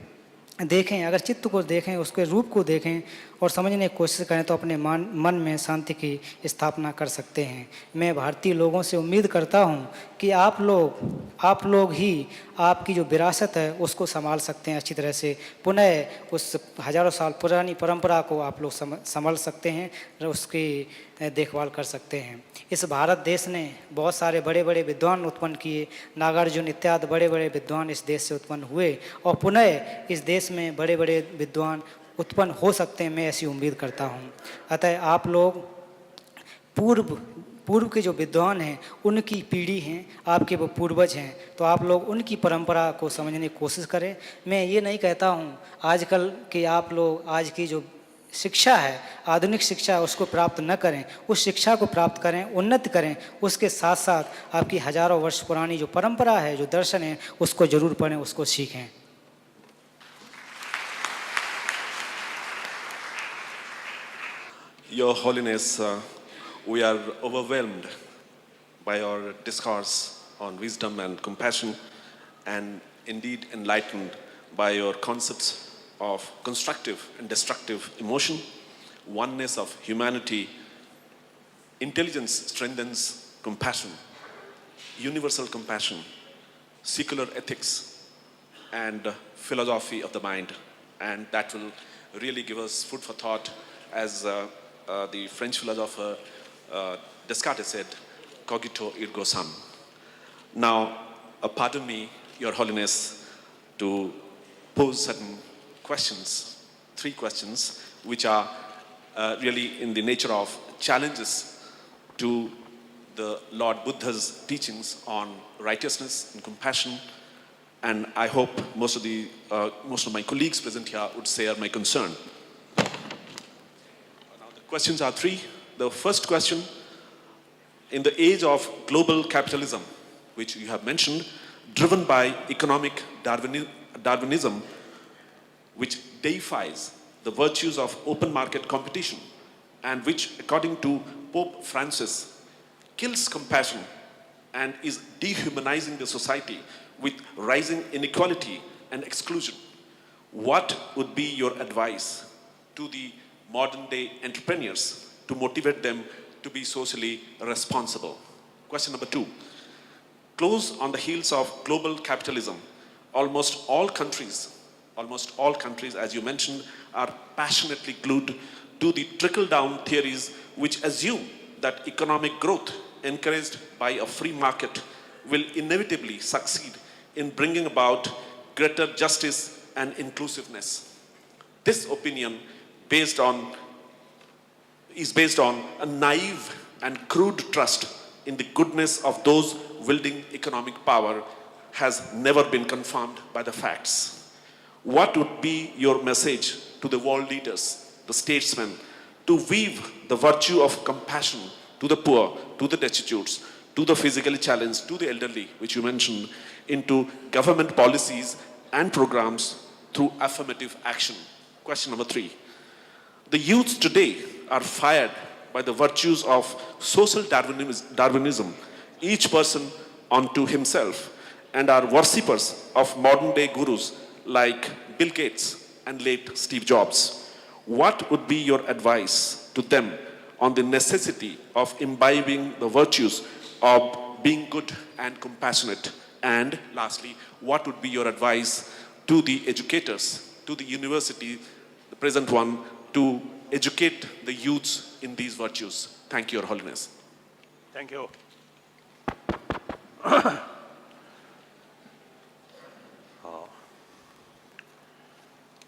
देखें, अगर चित्त को देखें, उसके रूप को देखें और समझने की कोशिश करें, तो अपने मन में शांति की स्थापना कर सकते हैं। मैं भारतीय लोगों से उम्मीद करता हूं कि आप लोग ही आपकी जो विरासत है उसको संभाल सकते हैं अच्छी तरह से। पुनः उस हजारों साल पुरानी परंपरा को आप लोग संभाल सकते हैं और उसकी देखभाल कर सकते हैं। इस भारत देश ने बहुत सारे बड़े बड़े विद्वान उत्पन्न किए, नागार्जुन इत्यादि बड़े बड़े विद्वान इस देश से उत्पन्न हुए, और पुनः इस देश में बड़े बड़े विद्वान उत्पन्न हो सकते हैं, मैं ऐसी उम्मीद करता हूँ। अतः आप लोग पूर्व के जो विद्वान हैं उनकी पीढ़ी हैं, आपके वो पूर्वज हैं, तो आप लोग उनकी परंपरा को समझने की कोशिश करें। मैं ये नहीं कहता हूँ आजकल कि आप लोग आज की जो शिक्षा है, आधुनिक शिक्षा, उसको प्राप्त न करें, उस शिक्षा को प्राप्त करें, उन्नत करें। उसके साथ साथ आपकी हजारों वर्ष पुरानी जो परंपरा है, जो दर्शन है, उसको जरूर पढ़ें, उसको सीखें। Your Holiness, we are overwhelmed by your discourse on wisdom and compassion, and indeed enlightened by your concepts of constructive and destructive emotion, oneness of humanity. Intelligence strengthens compassion, universal compassion, secular ethics, and philosophy of the mind. And that will really give us food for thought, as the French philosopher Descartes said, cogito ergo sum. Now, pardon me, Your Holiness, to pose certain questions, 3 questions, which are really in the nature of challenges to the Lord Buddha's teachings on righteousness and compassion. And I hope most of my colleagues present here would share my concern. Now, the questions are 3. The first question: in the age of global capitalism, which you have mentioned, driven by economic Darwinism, which deifies the virtues of open market competition, and which, according to Pope Francis, kills compassion and is dehumanizing the society with rising inequality and exclusion, what would be your advice to the modern day entrepreneurs to motivate them to be socially responsible? Question number 2. Close on the heels of global capitalism, almost all countries almost all countries, as you mentioned, are passionately glued to the trickle-down theories which assume that economic growth encouraged by a free market will inevitably succeed in bringing about greater justice and inclusiveness. This opinion is based on a naive and crude trust in the goodness of those wielding economic power has never been confirmed by the facts. What would be your message to the world leaders, the statesmen, to weave the virtue of compassion to the poor, to the destitutes, to the physically challenged, to the elderly, which you mentioned, into government policies and programs through affirmative action? Question number 3. The youths today are fired by the virtues of social Darwinism, each person unto himself, and are worshippers of modern-day gurus like Bill Gates and late Steve Jobs. What would be your advice to them on the necessity of imbibing the virtues of being good and compassionate? And lastly, what would be your advice to the educators, to the university, the present one, to educate the youths in these virtues? Thank you, Your Holiness. Thank you.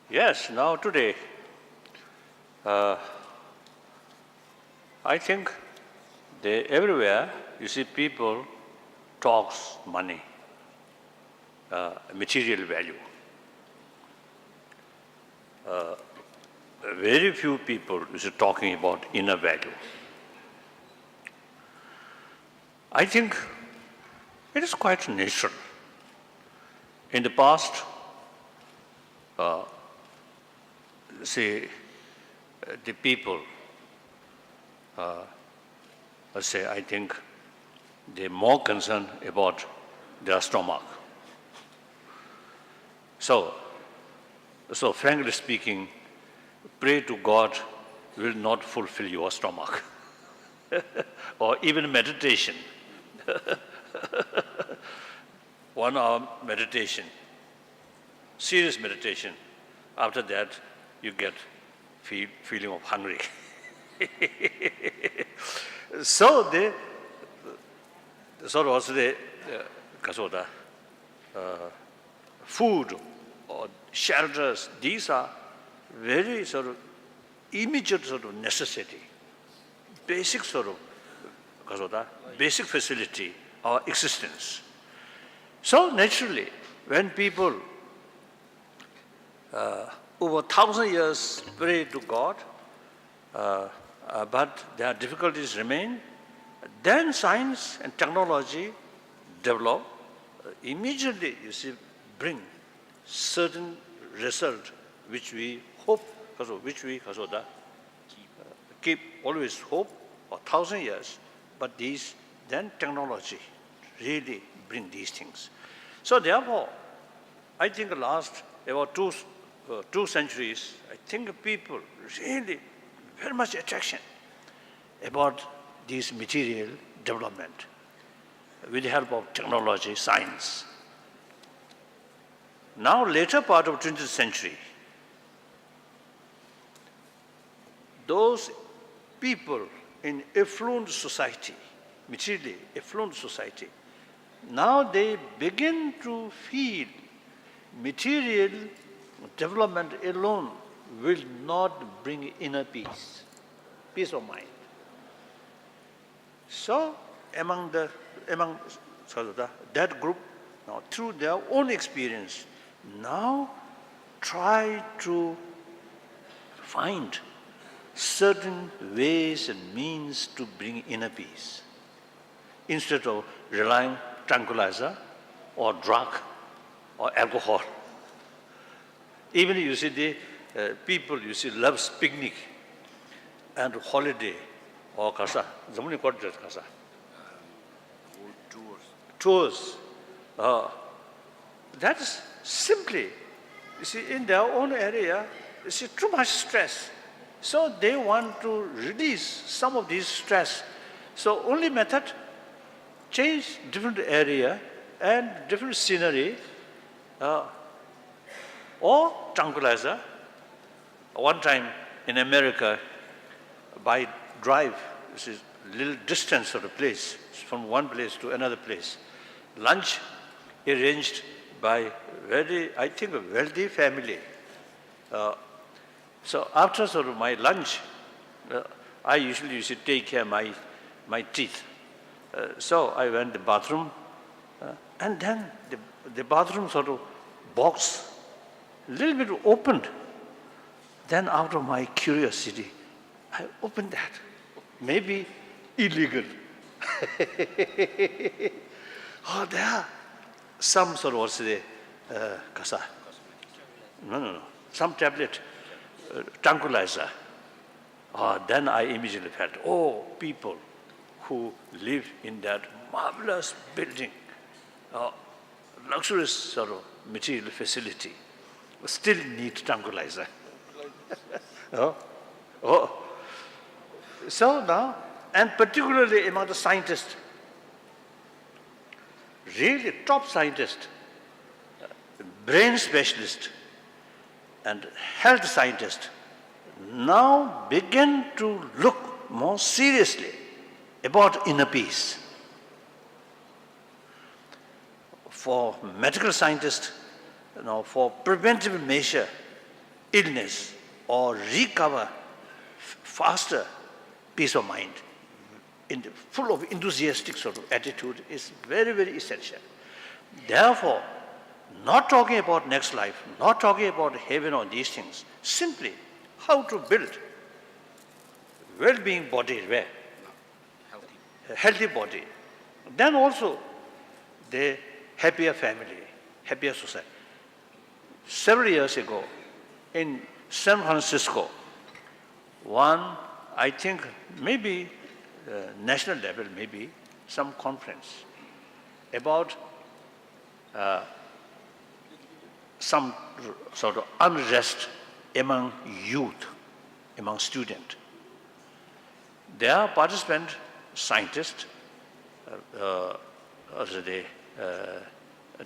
Yes, now today, I think everywhere you see people talks money, material value. Very few people is talking about inner value. I think it is quite natural. In the past, the people, I think they're more concerned about their stomach. So frankly speaking, pray to God will not fulfill your stomach. Or even meditation. 1 hour meditation, serious meditation. After that, you get feeling of hungry. So they food or shelters, these are very immediate necessity, basic basic facility or existence. So naturally, when people over 1,000 years pray to God, but their difficulties remain, then science and technology develop, immediately bring certain result which we hope, keep always hope for 1,000 years, but then technology really bring these things. So therefore, I think last about 2 centuries, I think people really very much attraction about this material development with the help of technology, science. Now, later part of 20th century, those people in affluent society, materially affluent society, now they begin to feel material development alone will not bring inner peace of mind. So among that group, now through their own experience, now try to find certain ways and means to bring inner peace, instead of relying tranquilizer or drug or alcohol. Even you see the people loves picnic and holiday or tours. That's simply, in their own area, too much stress. So they want to release some of this stress. So only method, change different area and different scenery, or tranquilizer. One time in America, by drive, this is little distance of the place, from one place to another place. Lunch arranged by I think a wealthy family. So after sort of my lunch, I usually used to take care of my teeth. So I went to the bathroom, and then the bathroom sort of box, a little bit opened. Then out of my curiosity, I opened that. Maybe illegal. Oh, there are some sort of, what's the, kasa? No. Some tablet, tranquilizer. Then I immediately felt, oh, people who live in that marvelous building, luxurious sort of material facility, still need tranquilizer. So now, and particularly among the scientists, really top scientists, brain specialists, and health scientists now begin to look more seriously about inner peace. For medical scientists, for preventive measure, illness, or recover faster peace of mind, full of enthusiastic sort of attitude is very, very essential. Therefore, not talking about next life, not talking about heaven or these things, simply how to build well-being body, where? Healthy body. Then also the happier family, happier society. Several years ago, in San Francisco, one, I think maybe national level, maybe some conference about some sort of unrest among youth, among students. There are participant scientists,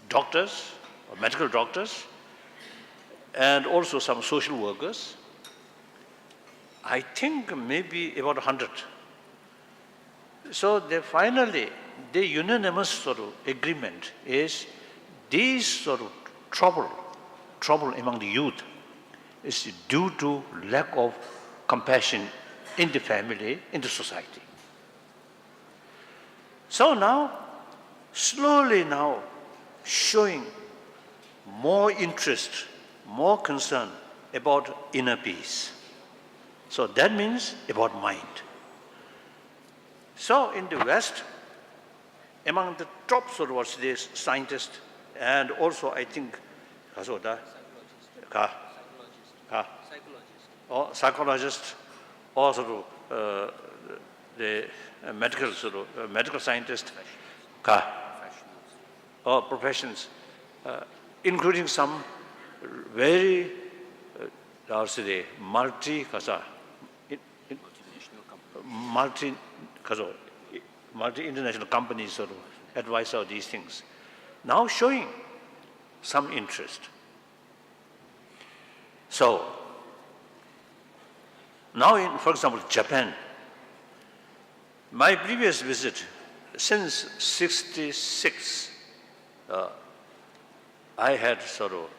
doctors, or medical doctors, and also some social workers. I think maybe about 100. So finally, the unanimous sort of agreement is these sort of trouble among the youth is due to lack of compassion in the family, in the society. So now, slowly now, showing more interest, more concern about inner peace. So that means about mind. So in the West, among the top sort of scientists, and also I think psychologists, or sort of the medical scientists, or professions, including some very multi-international companies sort of advise of these things, now showing some interest. So now in, for example, Japan, my previous visit since '66, I had sort of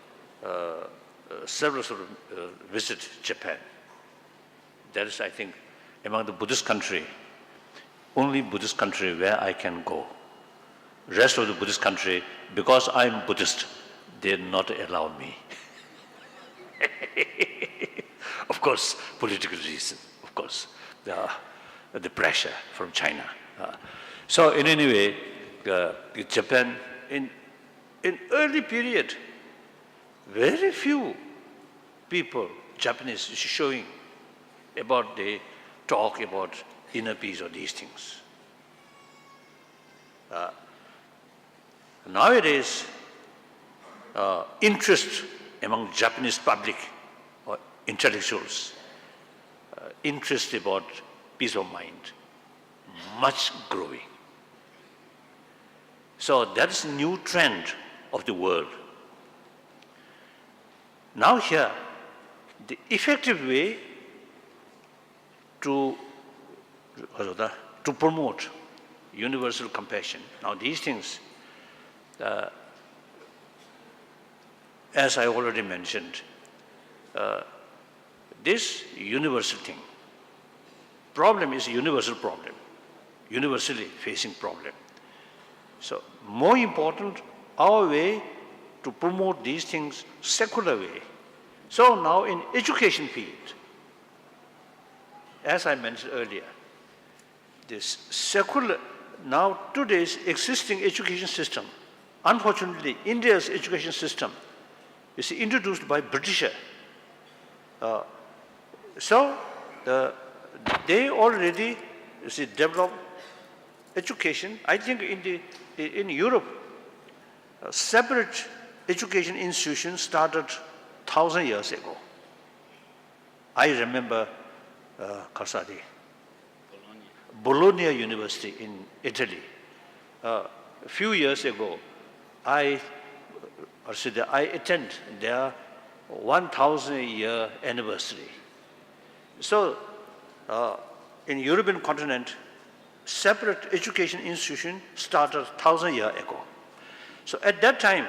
several sort of visit Japan. That is, I think, among the Buddhist country, only Buddhist country where I can go. Rest of the Buddhist country, because I'm Buddhist, they not allow me. Of course, political reason, of course, the pressure from China. So in any way, Japan, in early period, very few people, Japanese, showing about the talk about inner peace or these things. Nowadays, interest among Japanese public or intellectuals, interest about peace of mind, much growing. So that's a new trend of the world. Now here, the effective way to promote universal compassion. Now these things, as I already mentioned, this universal thing, problem is a universal problem, universally facing problem. So more important, our way to promote these things secular way. So now in education field, as I mentioned earlier, this secular, now today's existing education system, unfortunately India's education system is introduced by Britisher. They already developed education. I think in Europe, separate education institutions started 1,000 years ago. I remember Casati, Bologna University in Italy. A few years ago, I attend their 1,000-year anniversary. So, in European continent, separate education institution started 1,000 years ago. So at that time,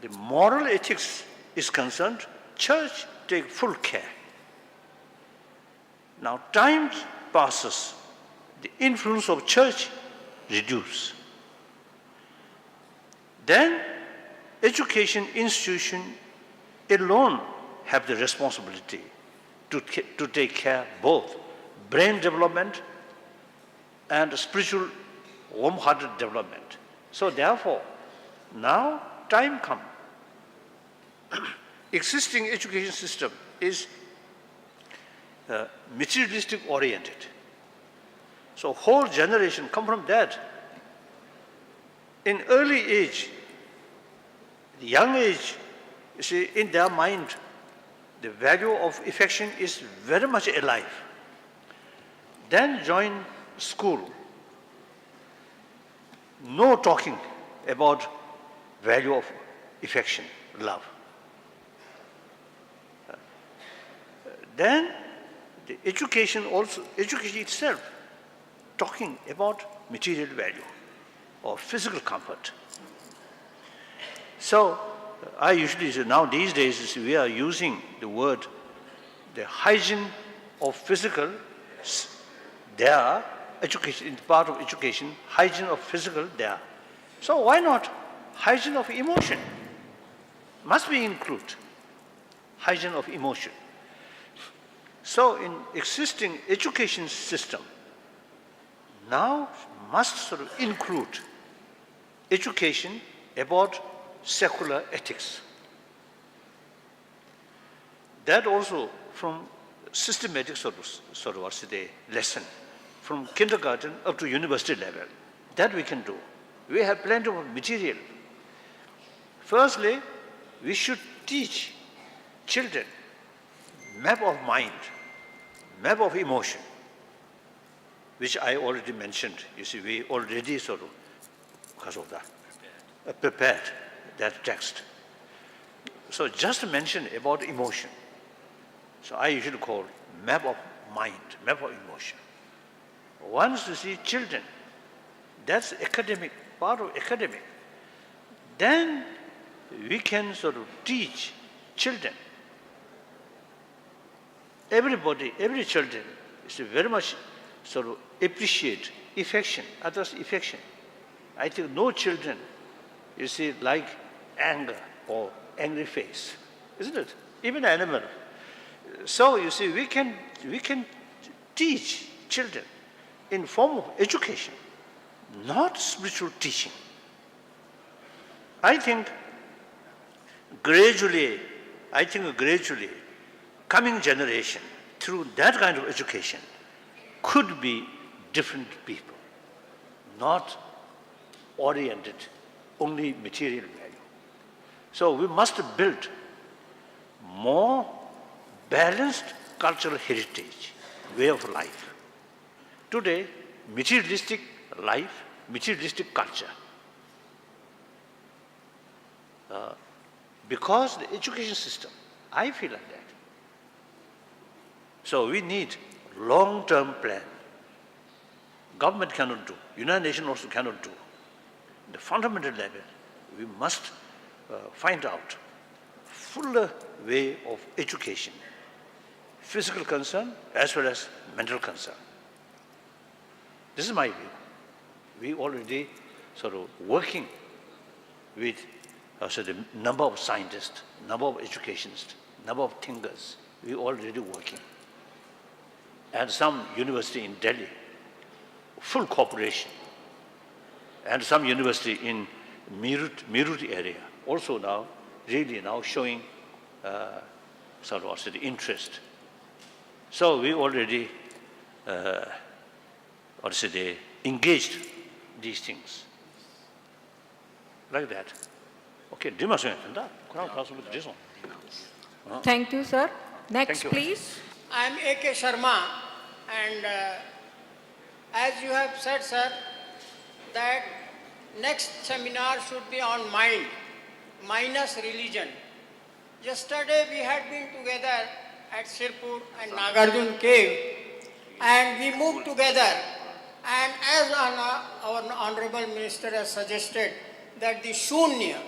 the moral ethics is concerned, church take full care. Now time passes, the influence of church reduces. Then education institution alone have the responsibility to take care both brain development and spiritual warm-hearted development. So therefore, now time comes. Existing education system is materialistic oriented. So whole generation come from that. In early age, the young age, you see, in their mind, the value of affection is very much alive. Then join school. No talking about value of affection, love. Then the education itself, talking about material value or physical comfort. So I usually say now these days we are using the word, the hygiene of physical, there, education, in part of education, hygiene of physical there. So why not hygiene of emotion? Must be included, hygiene of emotion. So in existing education system, now must sort of include education about secular ethics. That also from systematic sort of what's the lesson, from kindergarten up to university level. That we can do. We have plenty of material. Firstly, we should teach children map of mind, map of emotion, which I already mentioned. You see, we already sort of, because of that, prepared that text. So just mention about emotion. So I usually call map of mind, map of emotion. Once you see children, that's academic, part of academic. Then we can sort of teach children. Everybody, every children is very much sort of appreciate affection, others' affection. I think no children, you see, like anger or angry face, isn't it? Even animal. So you see, we can teach children in form of education, not spiritual teaching. I think gradually, coming generation, through that kind of education, could be different people, not oriented only material value. So we must build more balanced cultural heritage, way of life. Today, materialistic life, materialistic culture. Because the education system I feel like that. So we need long-term plan. Government cannot do. United Nations also cannot do. The fundamental level, we must find out fuller way of education, physical concern as well as mental concern. This is my view. We already sort of working with the number of scientists, number of educationists, number of thinkers. We already working. And some university in Delhi, full cooperation. And some university in Meerut area, also now, really now showing sort of also the interest. So we already engaged these things. Like that. Okay, Thank you, sir. Next, Thank you. please. I am A.K. Sharma, and as you have said, sir, that next seminar should be on mind, minus religion. Yesterday we had been together at Sirpur and Nagarjun cave, and we moved together. And as our Honorable Minister has suggested, that the Shunya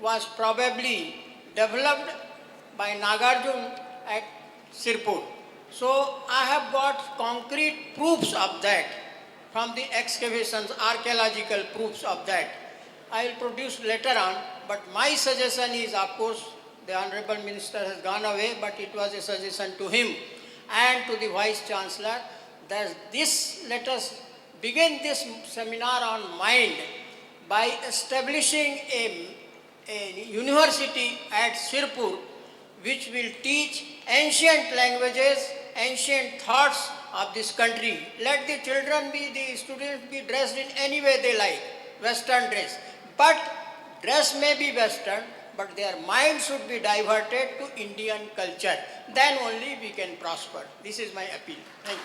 was probably developed by Nagarjun at Sirpur. So I have got concrete proofs of that from the excavations, archaeological proofs of that. I will produce later on, but my suggestion is, of course, the Honorable Minister has gone away, but it was a suggestion to him and to the Vice Chancellor that let us begin this seminar on mind by establishing a university at Sirpur which will teach ancient languages, ancient thoughts of this country. Let the students be dressed in any way they like, Western dress. But dress may be Western, but their mind should be diverted to Indian culture. Then only we can prosper. This is my appeal. Thank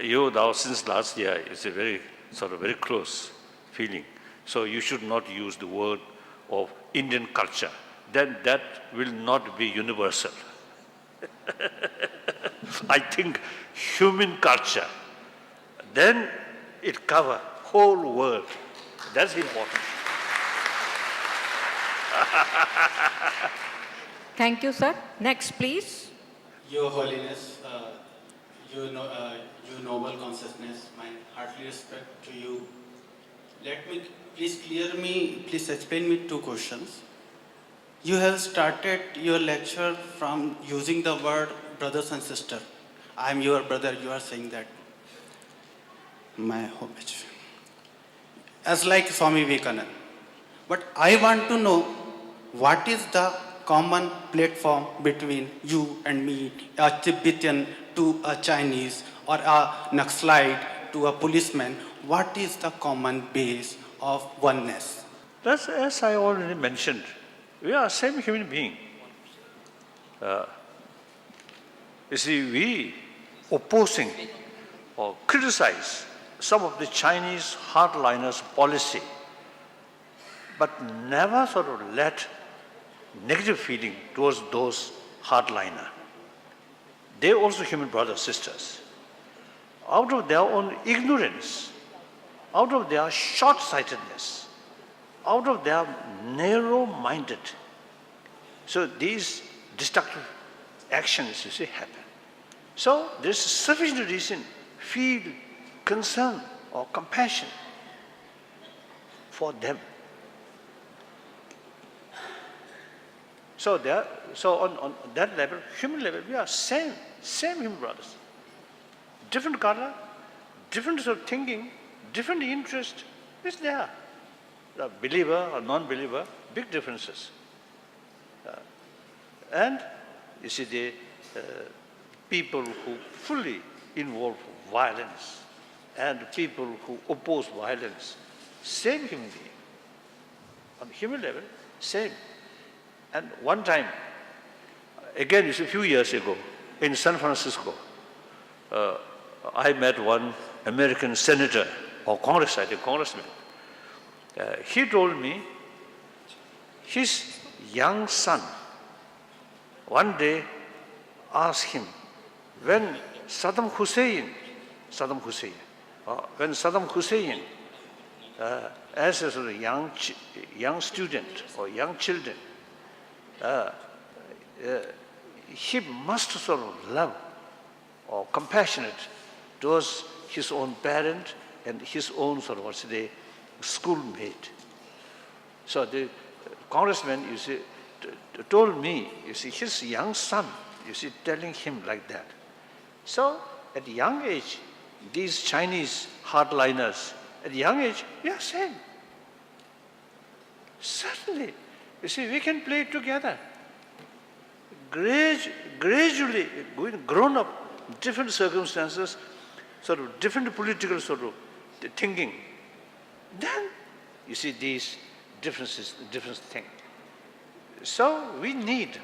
you. You now since last year, it's a very very close feeling. So you should not use the word of Indian culture. Then that will not be universal. I think human culture, then it covers whole world. That's important. Thank you, sir. Next, please. Your Holiness, your noble consciousness, my heartily respect to you. Let me, please explain me two questions. You have started your lecture from using the word brothers and sisters. I am your brother, you are saying that. My homage. As like Swami Vivekananda. But I want to know what is the common platform between you and me, a Tibetan to a Chinese or a Naxalite to a policeman. What is the common base of oneness? That's, as I already mentioned, we are same human being. You see, we opposing or criticize some of the Chinese hardliners' policy, but never sort of let negative feeling towards those hardliner. They also human brothers, sisters. Out of their own ignorance, out of their short-sightedness, out of their narrow-minded. So these destructive actions, you see, happen. So there's sufficient reason, feel concern or compassion for them. So on that level, human level, we are same human brothers. Different color, different sort of thinking, different interest is there. The believer or non-believer, big differences. And you see the people who fully involve violence and people who oppose violence, same human being. On human level, same. And one time, again, it's a few years ago, in San Francisco, I met one American senator or congressman. He told me his young son one day asked him, when Saddam Hussein, as a sort of young student or young children, he must sort of love or compassionate towards his own parent and his own sort of schoolmate. So the congressman, you see, told me, you see, his young son, you see, telling him like that. So at a young age, these Chinese hardliners, at a young age, we are same. Certainly, you see, we can play together. Gradually, grown up, different circumstances, sort of different political sort of thinking. Then, you see, these different things. So we need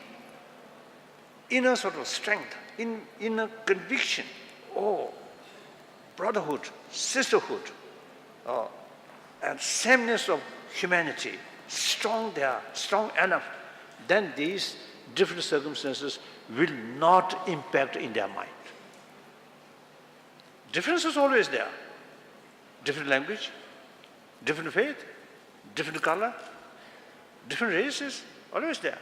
inner sort of strength, inner conviction, brotherhood, sisterhood, and sameness of humanity, strong there, strong enough, then these different circumstances will not impact in their mind. Difference is always there. Different language, different faith, different color, different races, always there.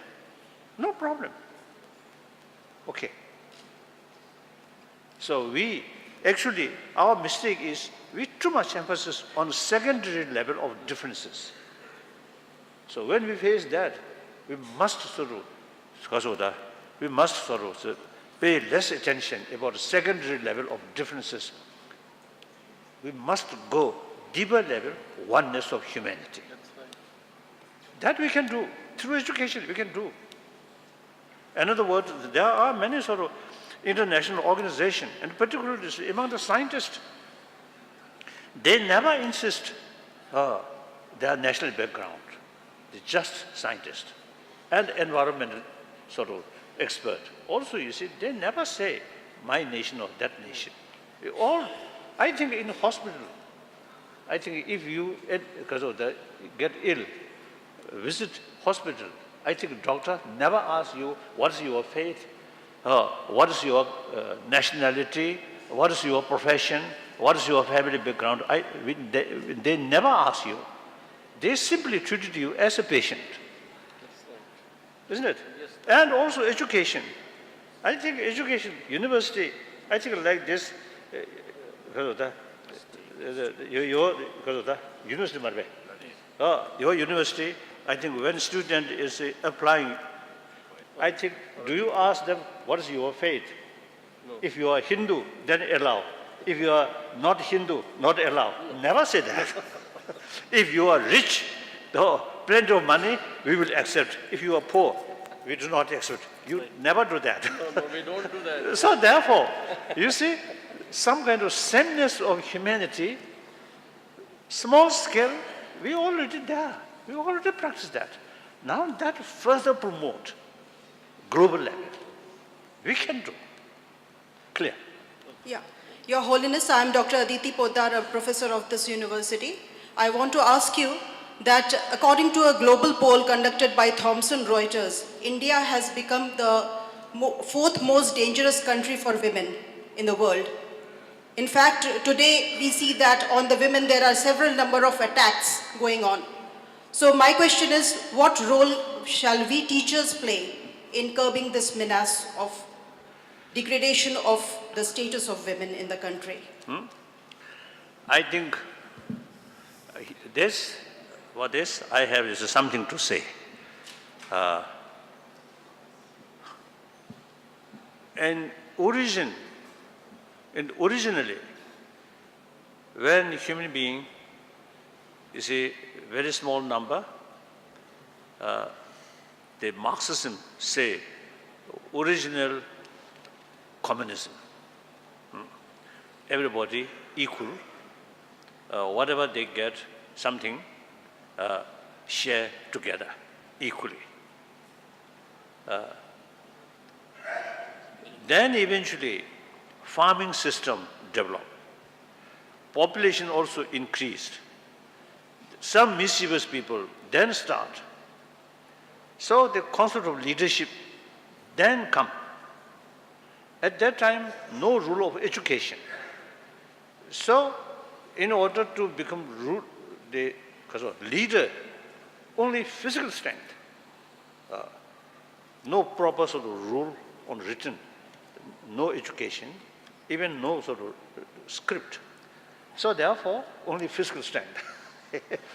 No problem. Okay. So our mistake is we too much emphasis on secondary level of differences. So when we face that, we must pay less attention about the secondary level of differences. We must go deeper level, oneness of humanity. That we can do. Through education, we can do. In other words, there are many sort of international organizations, and particularly among the scientists, they never insist their national background. They're just scientists and environmental sort of expert. Also, you see, they never say my nation or that nation. I think in hospital, I think if you get ill, visit hospital, I think doctor never asks you what is your faith, what is your nationality, what is your profession, what is your family background. They never ask you. They simply treated you as a patient. Isn't it? Yes. And also education. I think education, university, I think like this, your university, I think when student is applying, I think, do you ask them, what is your faith? No. If you are Hindu, then allow. If you are not Hindu, not allow. Never say that. If you are rich, plenty of money, we will accept. If you are poor, we do not accept. You never do that. No, we don't do that. So therefore, you see, some kind of sameness of humanity, small scale, we already there. We already practice that. Now that further promote global level. We can do. Clear? Yeah. Your Holiness, I am Dr. Aditi Poddar, a professor of this university. I want to ask you that according to a global poll conducted by Thomson Reuters, India has become the fourth most dangerous country for women in the world. In fact, today we see that on the women there are several number of attacks going on. So my question is, what role shall we teachers play in curbing this menace of degradation of the status of women in the country? I think for this I have is something to say. And originally, when human being is a very small number, the Marxism say original communism. Everybody equal, whatever they get, something share together equally. Then eventually farming system developed. Population also increased. Some mischievous people then start So the concept of leadership then come. At that time, no rule of education. So, in order to become the leader, only physical strength, no proper sort of rule on written, no education, even no sort of script. So therefore, only physical strength.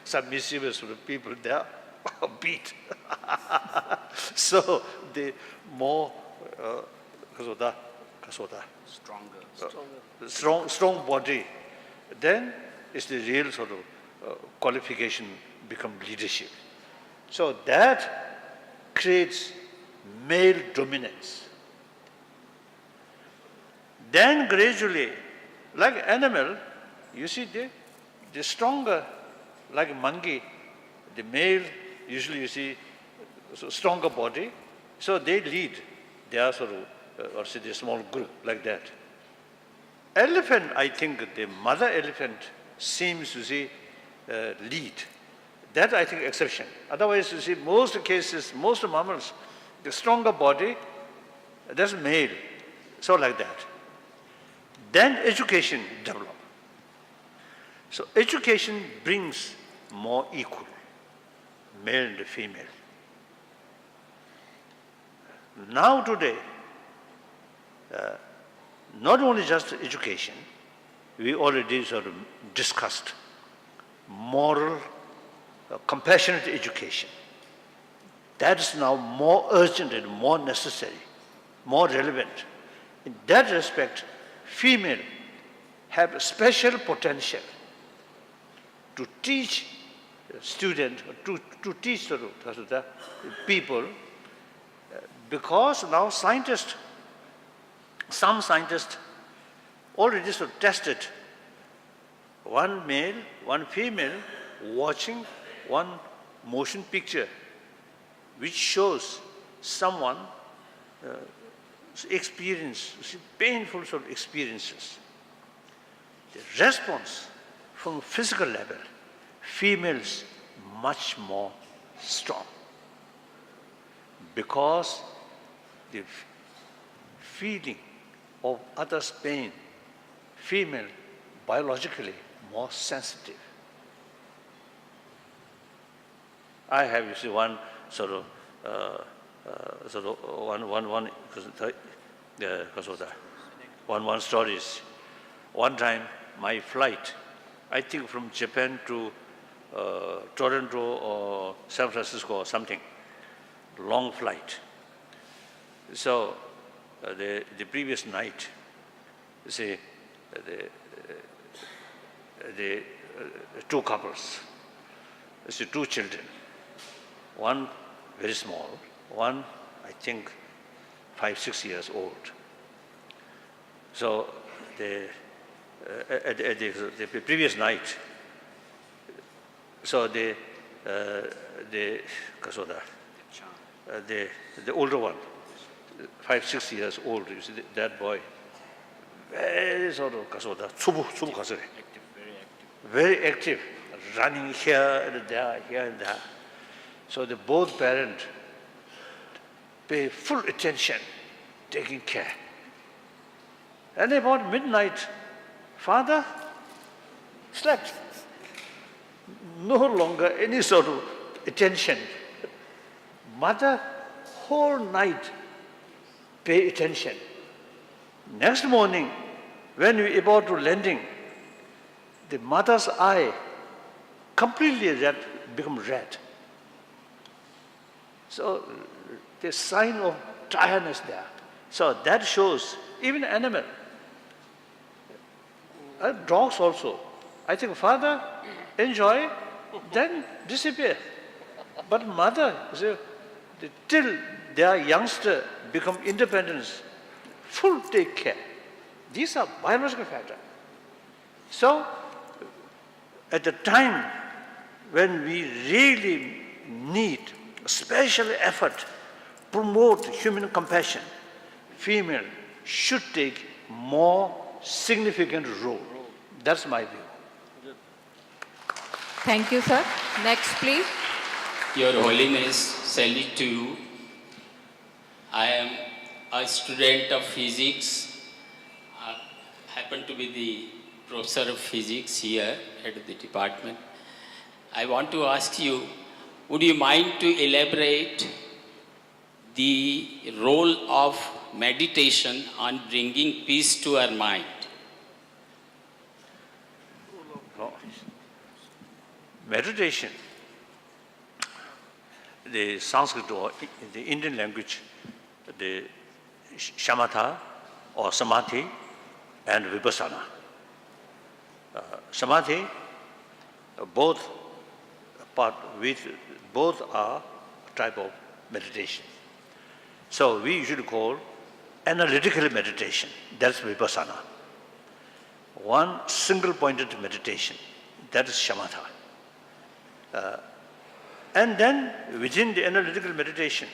Submissive sort of people, they are beat. So the more strong body, then is the real sort of qualification become leadership. So that creates male dominance. Then gradually, like animal, you see the stronger, like monkey, the male usually you see stronger body, so they lead. They are sort of, or say the small group like that. Elephant, I think the mother elephant seems to see lead. That I think exception. Otherwise, you see most cases, most mammals, the stronger body, that's male. So like that. Then education develop. So education brings more equal, male and female. Now today, not only just education, we already sort of discussed moral, compassionate education. That is now more urgent and more necessary, more relevant. In that respect, female have a special potential to teach students, to teach the people, because now scientists, some scientists already sort of tested one male, one female watching one motion picture which shows someone experience, painful sort of experiences. The response from physical level, females much more strong, because the feeling of others' pain, female biologically more sensitive. I have, you see, one sort of one stories. One time, my flight, I think from Japan to Toronto or San Francisco or something, long flight. So the previous night, you see, the two couples, you see, two children, one very small, one I think 5-6 years old. So at the previous night, so the older one, 5-6 years old, you see, that boy, very sort of very active, running here and there. So the both parents pay full attention, taking care. And about midnight, father slept. No longer any sort of attention. Mother, whole night, pay attention. Next morning, when we about to landing, the mother's eye completely red, become red. So the sign of tiredness there. So that shows even animal, dogs also. I think father enjoy, then disappear. But mother, till their youngster become independent, full take care. These are biological factors. So at the time when we really need special effort, promote human compassion, female should take more significant role. That's my view. Thank you, sir. Next, please. Your Holiness, salute to you. I am a student of physics. I happen to be the professor of physics here at the department. I want to ask you, would you mind to elaborate the role of meditation on bringing peace to our mind? Meditation, the Sanskrit or the Indian language, the shamatha or samadhi and vipassana. Samadhi, both are a type of meditation. So we usually call analytical meditation, that's vipassana. One single-pointed meditation, that is shamatha. And then within the analytical meditation,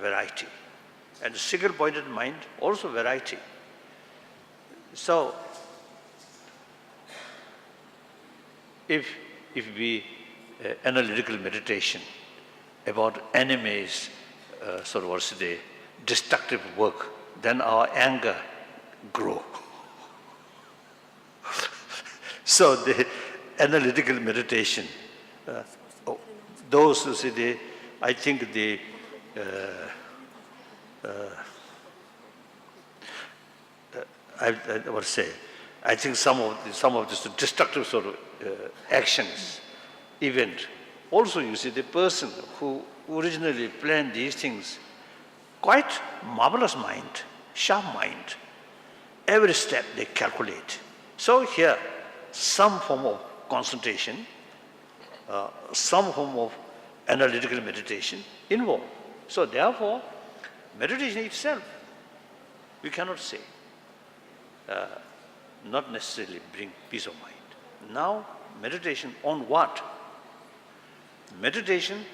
variety. And the single-pointed mind, also variety. So, if we analytical meditation about enemies, sort of what's the destructive work, then our anger grow. So the analytical meditation, those who say I think I think some of this destructive sort of actions, event. Also, you see, the person who originally planned these things, quite marvelous mind, sharp mind. Every step they calculate. So here, some form of concentration, some form of analytical meditation involved. So therefore, meditation itself, we cannot say, not necessarily bring peace of mind. Now, meditation on what? Meditation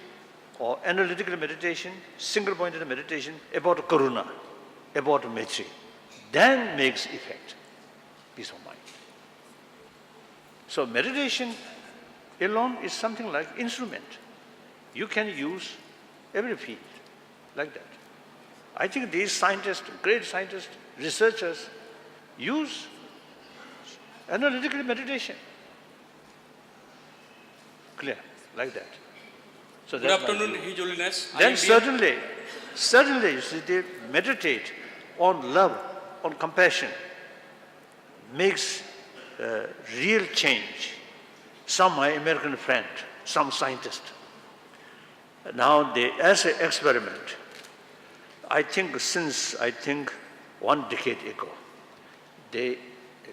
or analytical meditation, single-pointed meditation about karuna, about maitri, then makes effect, peace of mind. So meditation alone is something like instrument. You can use every field like that. I think these scientists, great scientists, researchers use analytical meditation. Clear, like that. So Good afternoon, His Holiness. Then certainly, you see, they meditate on love, on compassion, makes real change. My American friend, some scientist, now they, as an experiment, I think since 1 decade ago, they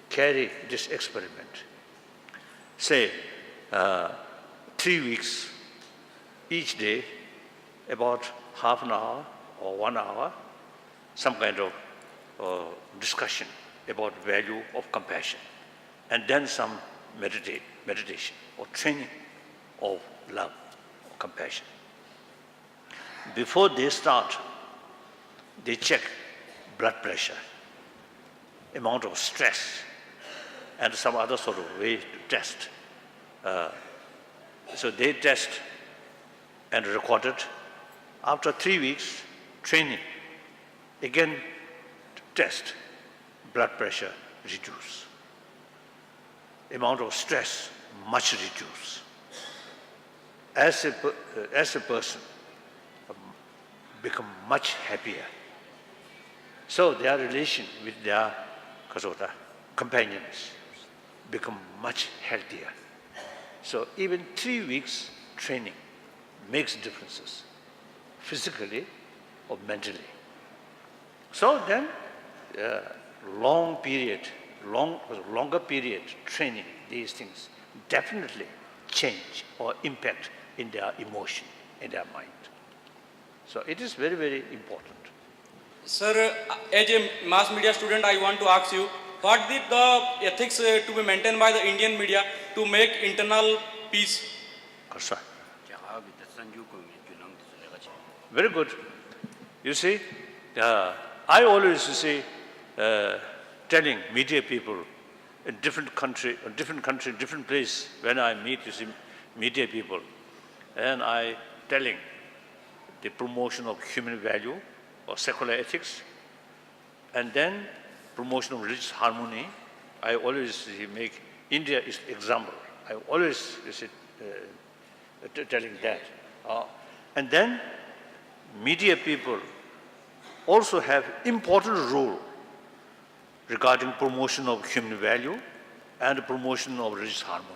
carry this experiment. Say, 3 weeks, each day, about half an hour or 1 hour, some kind of discussion about value of compassion, and then some meditation or training of love or compassion. Before they start, they check blood pressure, amount of stress, and some other sort of way to test. So they test and record it. After 3 weeks, training, again test, blood pressure reduce. Amount of stress much reduce. As a person, become much happier. So their relation with their companions become much healthier. So even 3 weeks training makes differences, physically or mentally. So then, longer period training, these things definitely change or impact in their emotion, in their mind. So it is very, very important. Sir, as a mass media student, I want to ask you, what did the ethics to be maintained by the Indian media to make internal peace? Very good. You see, I always say, telling media people in different country, different place, when I meet, you see, media people, and I telling the promotion of human value or secular ethics, and then promotion of religious harmony. I always make India is example. I always telling that. And then media people also have important role regarding promotion of human value and promotion of religious harmony.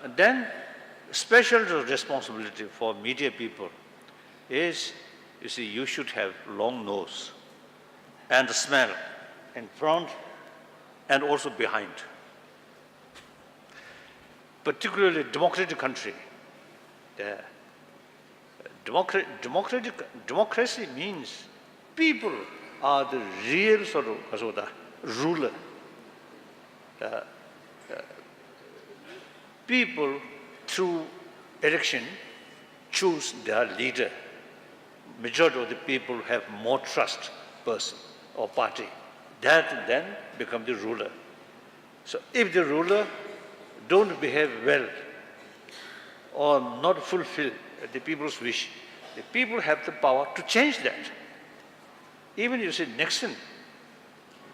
And then special responsibility for media people is, you see, you should have long nose and smell in front and also behind. Particularly democratic country. Democracy means people are the real sort of ruler. People through election choose their leader. Majority of the people have more trust person or party. That then become the ruler. So if the ruler don't behave well or not fulfill the people's wish, the people have the power to change that. Even you see Nixon,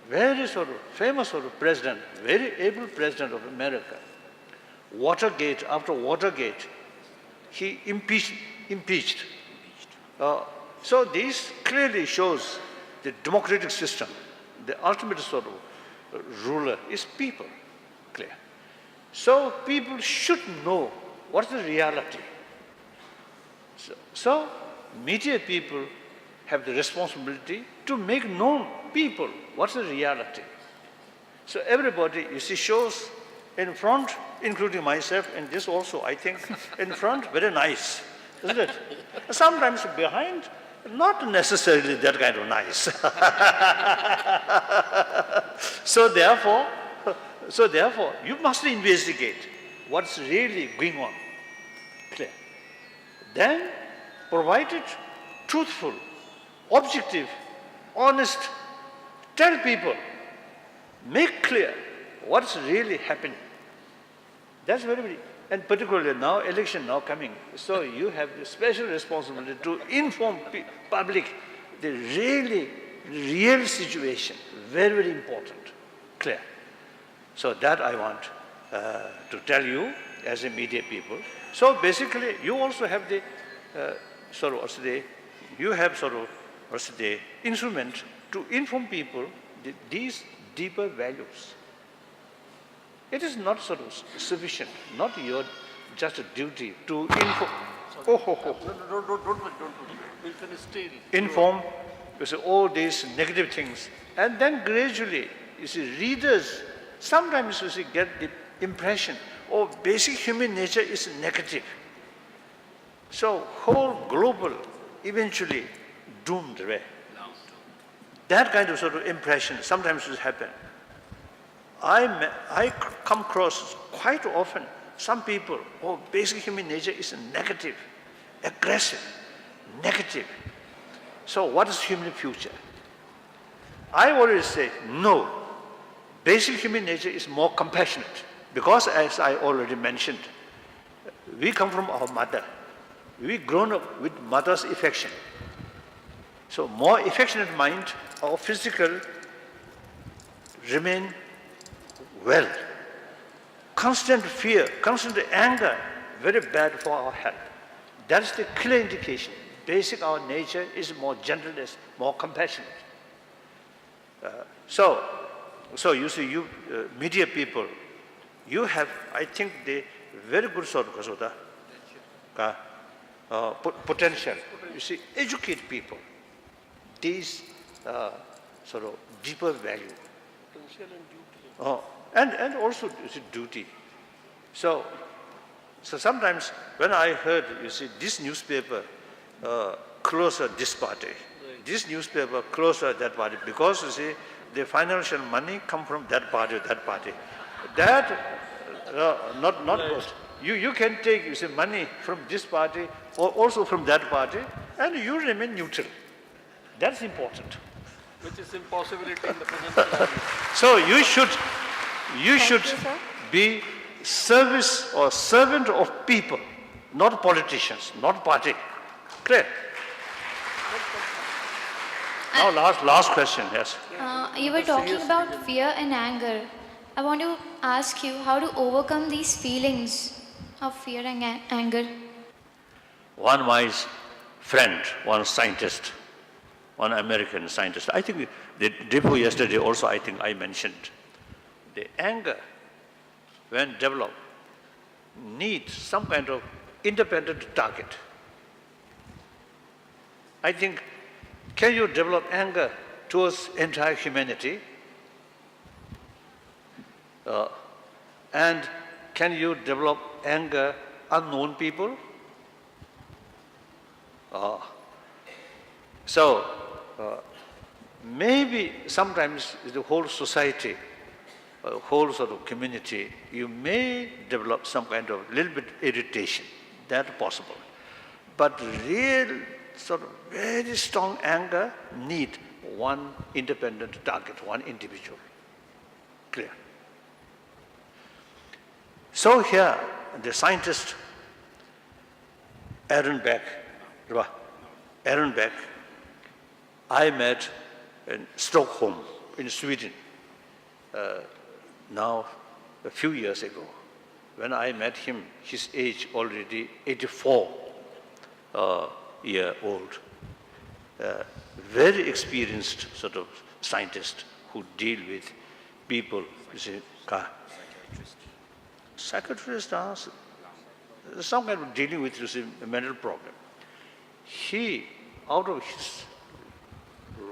very sort of famous sort of president, very able president of America. Watergate, after Watergate, he impeached. So this clearly shows the democratic system. The ultimate sort of ruler is people, clear. So people should know what's the reality. So media people have the responsibility to make known people what's the reality. So everybody, you see, shows in front, including myself, and this also, I think, in front, very nice, isn't it? Sometimes behind, not necessarily that kind of nice. So therefore, you must investigate what's really going on. Clear. Then, provided truthful, objective, honest, tell people, make clear what's really happening. That's very, and particularly now, election now coming, so you have the special responsibility to inform public the real situation, very, very important, clear. So that I want to tell you as a media people. So basically, you also have the instrument to inform people these deeper values. It is not sort of sufficient, not your just a duty to inform. Inform, you see, all these negative things, and then gradually, you see, readers sometimes you see get the impression, oh, basic human nature is negative. So whole global eventually doomed away. That kind of sort of impression sometimes will happen. I come across quite often some people, oh, basic human nature is negative, aggressive, negative. So what is human future? I always say, no, basic human nature is more compassionate. Because as I already mentioned, we come from our mother. We grown up with mother's affection. So more affectionate mind, our physical remain well. Constant fear, constant anger, very bad for our health. That's the clear indication. Basic our nature is more gentleness, more compassionate. So you see, you media people, you have, I think, the very good sort of potential. You see, educate people. These sort of deeper value. And also you see, duty. So sometimes when I heard, you see, this newspaper closer this party, this newspaper closer that party, because you see, the financial money come from that party, that party. That, not good. You can take, you see, money from this party or also from that party, and you remain neutral. That's important. Which is impossibility in the present environment. So you should you, be service or servant of people, not politicians, not party. Clear? Now last question, yes. You were talking about fear and anger. I want to ask you how to overcome these feelings of fear and anger. One my friend, one scientist, one American scientist, I think the day before yesterday also I think I mentioned, the anger, when developed, needs some kind of independent target. I think, can you develop anger towards entire humanity? And can you develop anger unknown people? Maybe sometimes the whole society, whole sort of community, you may develop some kind of little bit irritation. That's possible. But real sort of very strong anger need one independent target, one individual. Clear? So here, the scientist Aaron Beck, I met in Stockholm, in Sweden, now a few years ago. When I met him, his age already 84 year old. Very experienced sort of scientist who deal with people, you see, psychiatrist, some kind of dealing with, you see, a mental problem. He, out of his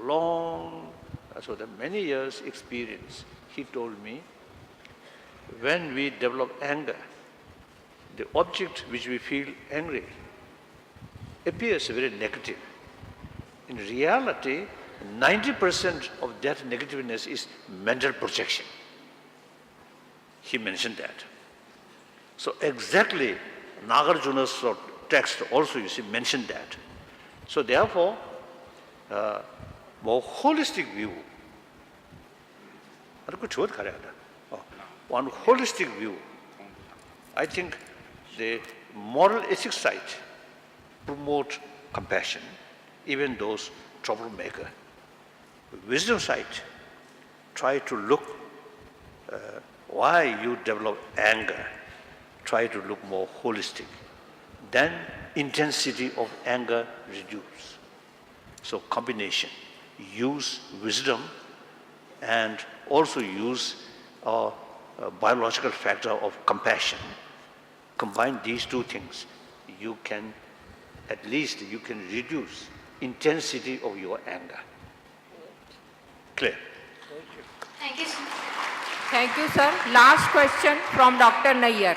long, so the many years experience, he told me, when we develop anger, the object which we feel angry appears very negative. In reality, 90% of that negativeness is mental projection. He mentioned that. So exactly, Nagarjuna's text also, you see, mentioned that. So therefore, more holistic view, one holistic view, I think the moral ethics side promote compassion, even those troublemaker. Wisdom side, try to look why you develop anger, try to look more holistic. Then intensity of anger reduce. So combination, use wisdom and also use a biological factor of compassion. Combine these two things, you can, at least you can reduce intensity of your anger. Clear? Thank you, sir. Thank you, sir. Last question from Dr. Nayyar.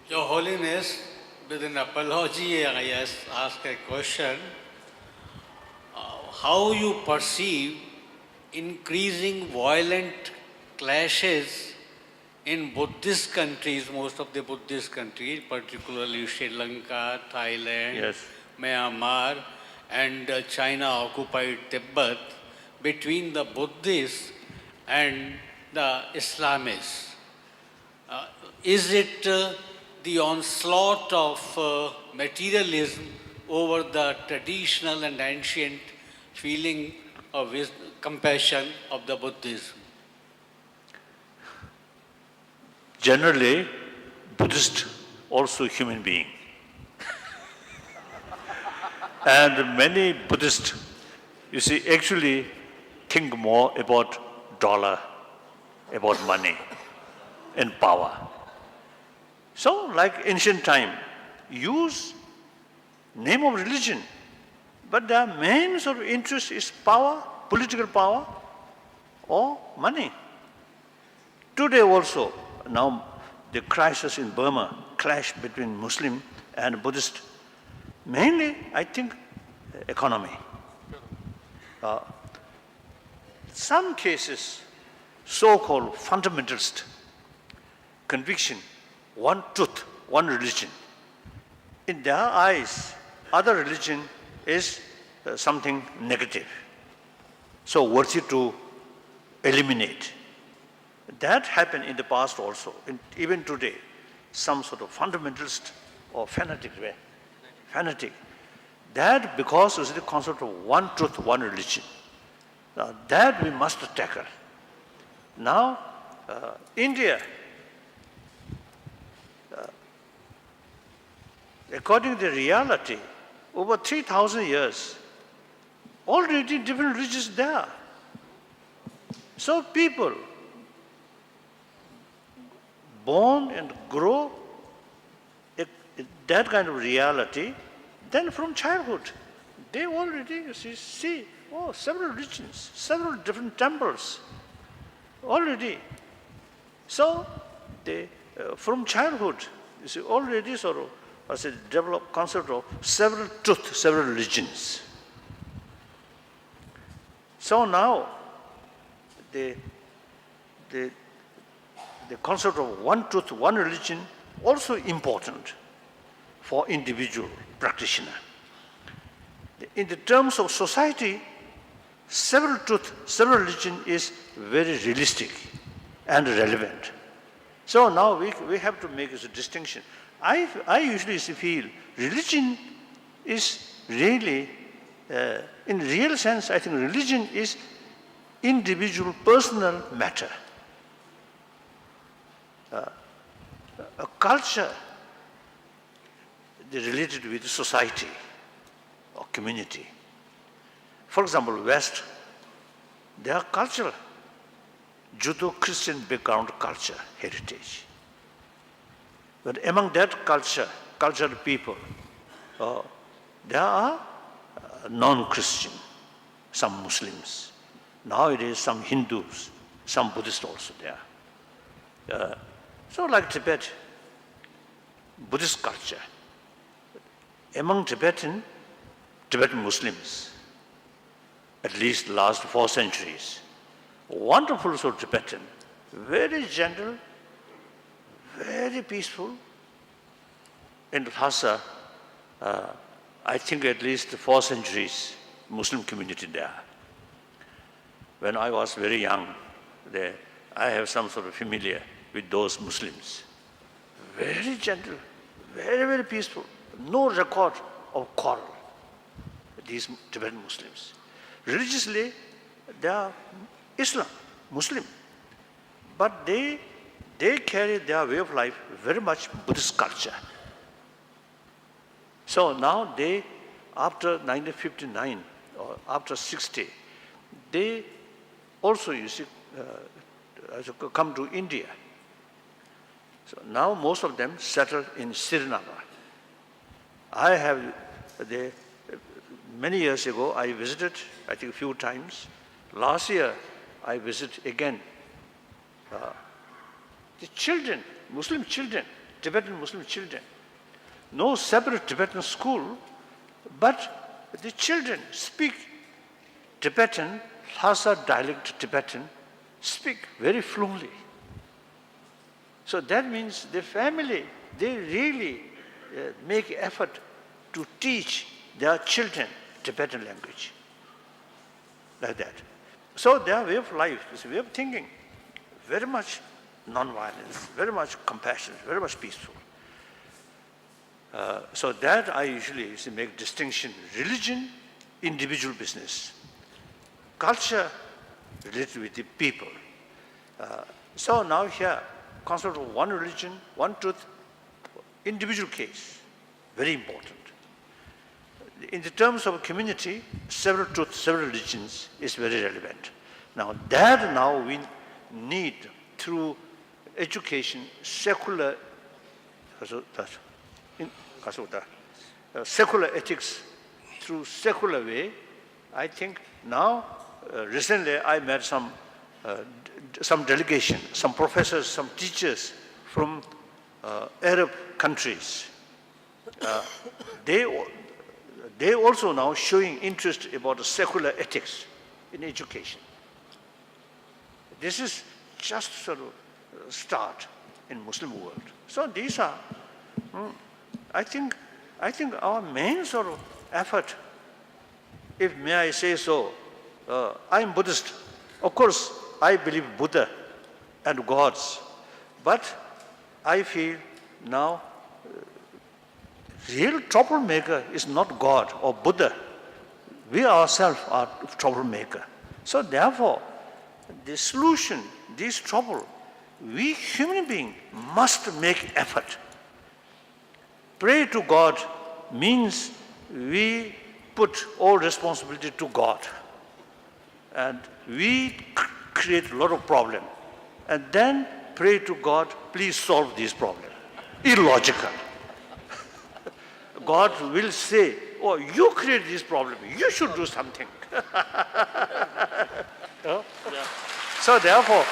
Your Holiness, with an apology, I ask a question. How you perceive increasing violent clashes in Buddhist countries, most of the Buddhist countries, particularly Sri Lanka, Thailand, Yes. Myanmar, and China-occupied Tibet, between the Buddhists and the Islamists. Is it the onslaught of materialism over the traditional and ancient feeling of compassion of the Buddhism? Generally, Buddhist also human being. And many Buddhists, you see, actually think more about dollar, about money and power. So, like ancient time, use name of religion, but their main sort of interest is power, political power, or money. Today also, now the crisis in Burma, clash between Muslim and Buddhist, mainly, I think, economy. Some cases, so-called fundamentalist conviction, one truth, one religion. In their eyes, other religion is something negative, so worthy to eliminate. That happened in the past also, even today. Some sort of fundamentalist or fanatic, that because it's the concept of one truth, one religion. Now that we must tackle. Now, India, according to the reality, over 3,000 years, already different religions there. So people born and grow that kind of reality, then from childhood, they already see several religions, several different temples already. So they, from childhood, you see, already sort of, as a developed concept of several truth, several religions. So now, the concept of one truth, one religion, also important for individual practitioner. In the terms of society, several truth, several religion is very realistic and relevant. So now we have to make a distinction. I usually feel religion is really, in real sense, I think religion is individual personal matter. A culture related with society or community. For example, West, they are cultural, Judeo-Christian background culture, heritage. But among that cultural people, there are non-Christian, some Muslims. Nowadays, some Hindus, some Buddhists also there. So like Tibet, Buddhist culture. Among Tibetan Muslims, at least last 4 centuries, wonderful sort of Tibetan, very gentle, very peaceful. In Lhasa, I think at least 4 centuries, Muslim community there. When I was very young, I have some sort of familiar with those Muslims. Very gentle, very, very peaceful. No record of quarrel, these Tibetan Muslims. Religiously, they are Muslim. But they carry their way of life very much Buddhist culture. So now they, after 1959 or after 60, they also, you see, come to India. So now most of them settled in Srinagar. I have, many years ago, I visited, I think a few times. Last year, I visited again. The children, Muslim children, Tibetan Muslim children, no separate Tibetan school, but the children speak Tibetan, Lhasa dialect Tibetan, speak very fluently. So that means the family, they really make effort to teach their children Tibetan language, like that. So their way of life, this way of thinking, very much non-violence, very much compassion, very much peaceful. So that I usually make distinction: religion, individual business; culture, related with the people. So now here, concept of one religion, one truth, individual case, very important. In the terms of a community, several truths, several religions is very relevant. Now that we need through education, secular ethics, through secular way. I think now, recently I met some delegation, some professors, some teachers from Arab countries. They also now showing interest about the secular ethics in education. This is just sort of start in Muslim world. So these are, I think our main sort of effort, if may I say so, I'm Buddhist. Of course, I believe Buddha and gods. But I feel now real troublemaker is not God or Buddha. We ourselves are troublemaker. So therefore, the solution, this trouble, we human beings must make effort. Pray to God means we put all responsibility to God. And we create a lot of problem. And then pray to God, please solve this problem. Illogical. God will say, oh, you created this problem, you should do something. So therefore,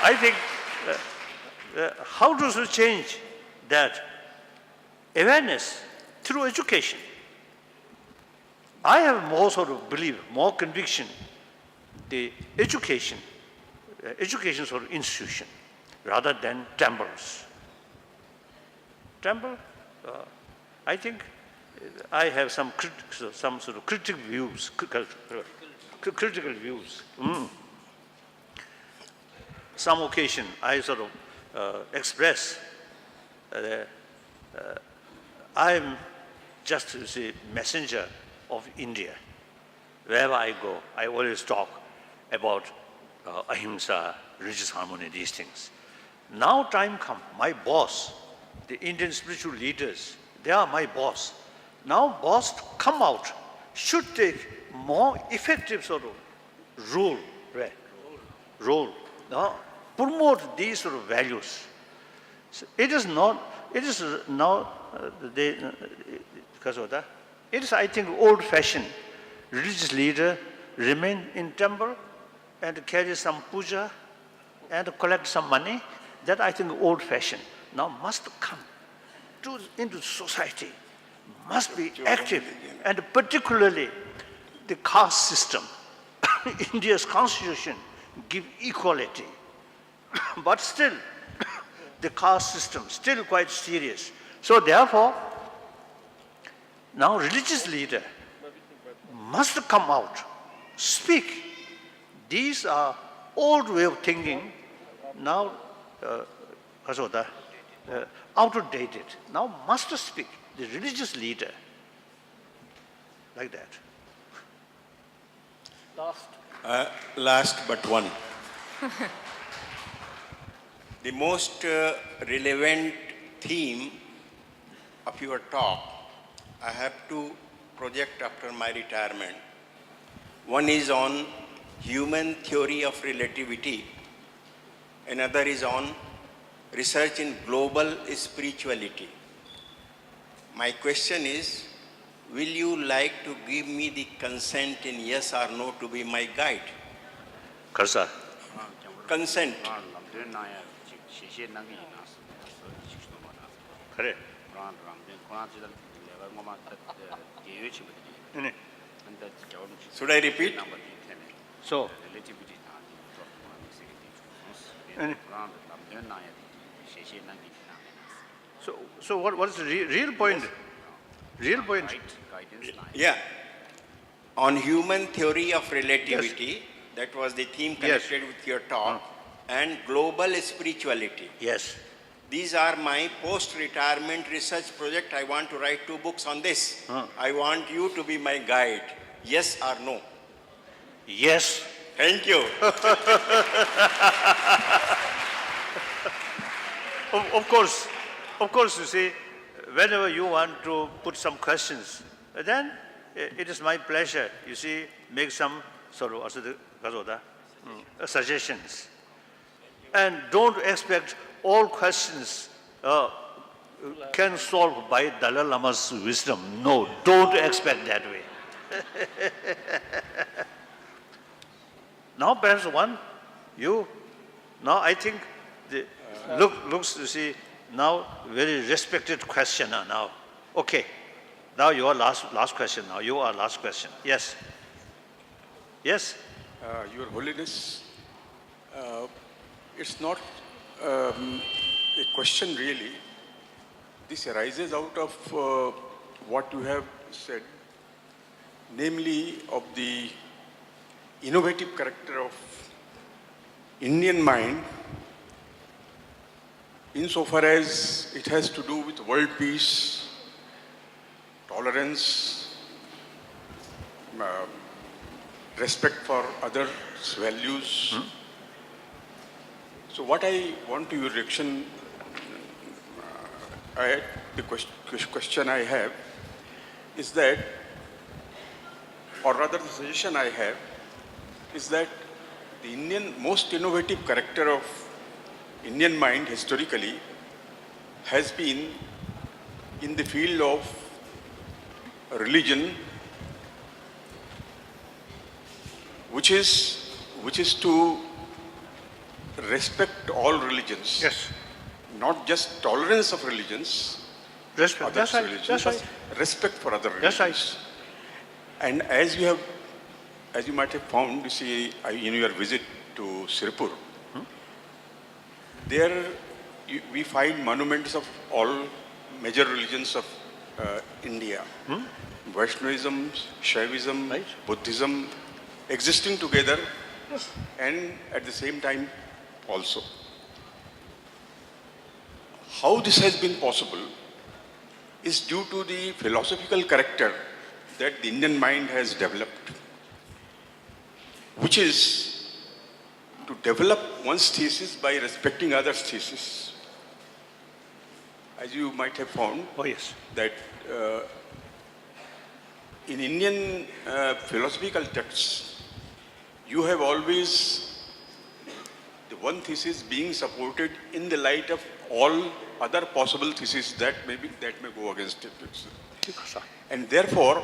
I think how to change that awareness through education. I have more sort of belief, more conviction, the education sort of institution, rather than temples. Temple, I think I have some sort of critical views. Some occasion I sort of express I am just a messenger of India. Wherever I go, I always talk about ahimsa, religious harmony, these things. Now time come, my boss, the Indian spiritual leaders, they are my boss. Now boss come out, should take more effective sort of role, promote these sort of values. So it is now, because of that, it is, I think, old-fashioned. Religious leader remain in temple and carry some puja and collect some money. That, I think, old-fashioned. Now must come into society, must be active, and particularly the caste system. India's constitution give equality, but still the caste system still quite serious. So therefore, now religious leader must come out, speak. These are old way of thinking, now outdated. Now must speak, the religious leader, like that. Last but one. The most relevant theme of your talk, I have to project after my retirement. One is on human theory of relativity. Another is on research in global spirituality. My question is, will you like to give me the consent in yes or no to be my guide? Karsa. Consent. Correct. Should I repeat? So, so what is the real point? Real point? Yeah. On human theory of relativity, that was the theme connected with your talk, and global spirituality. Yes. These are my post-retirement research project. I want to write 2 books on this. I want you to be my guide. Yes or no? Yes. Thank you. Of course, you see, whenever you want to put some questions, then it is my pleasure, you see, make some sort of suggestions. And don't expect all questions can solve by Dalai Lama's wisdom. No, don't expect that way. Now perhaps now I think, looks, you see, now very respected questioner now. Okay, now your last question now, you are last question. Yes. Yes? Your Holiness, it's not a question really. This arises out of what you have said, namely of the innovative character of Indian mind, insofar as it has to do with world peace, tolerance, respect for others' values. So what I want to your reaction, the question I have is that, or rather the suggestion I have, is that the most innovative character of Indian mind historically has been in the field of religion, which is to respect all religions. Yes. Not just tolerance of religions, Respect. That's right. religions, That's right. but respect for other religions. That's right. And as you might have found, you see, in your visit to Raipur, there we find monuments of all major religions of India. Vaishnavism, Shaivism, Right. Buddhism, existing together and at the same time also. How this has been possible is due to the philosophical character that the Indian mind has developed, which is to develop one's thesis by respecting others' thesis. As you might have found, Oh, yes. that in Indian philosophical texts, you have always the one thesis being supported in the light of all other possible theses that may go against it. And therefore,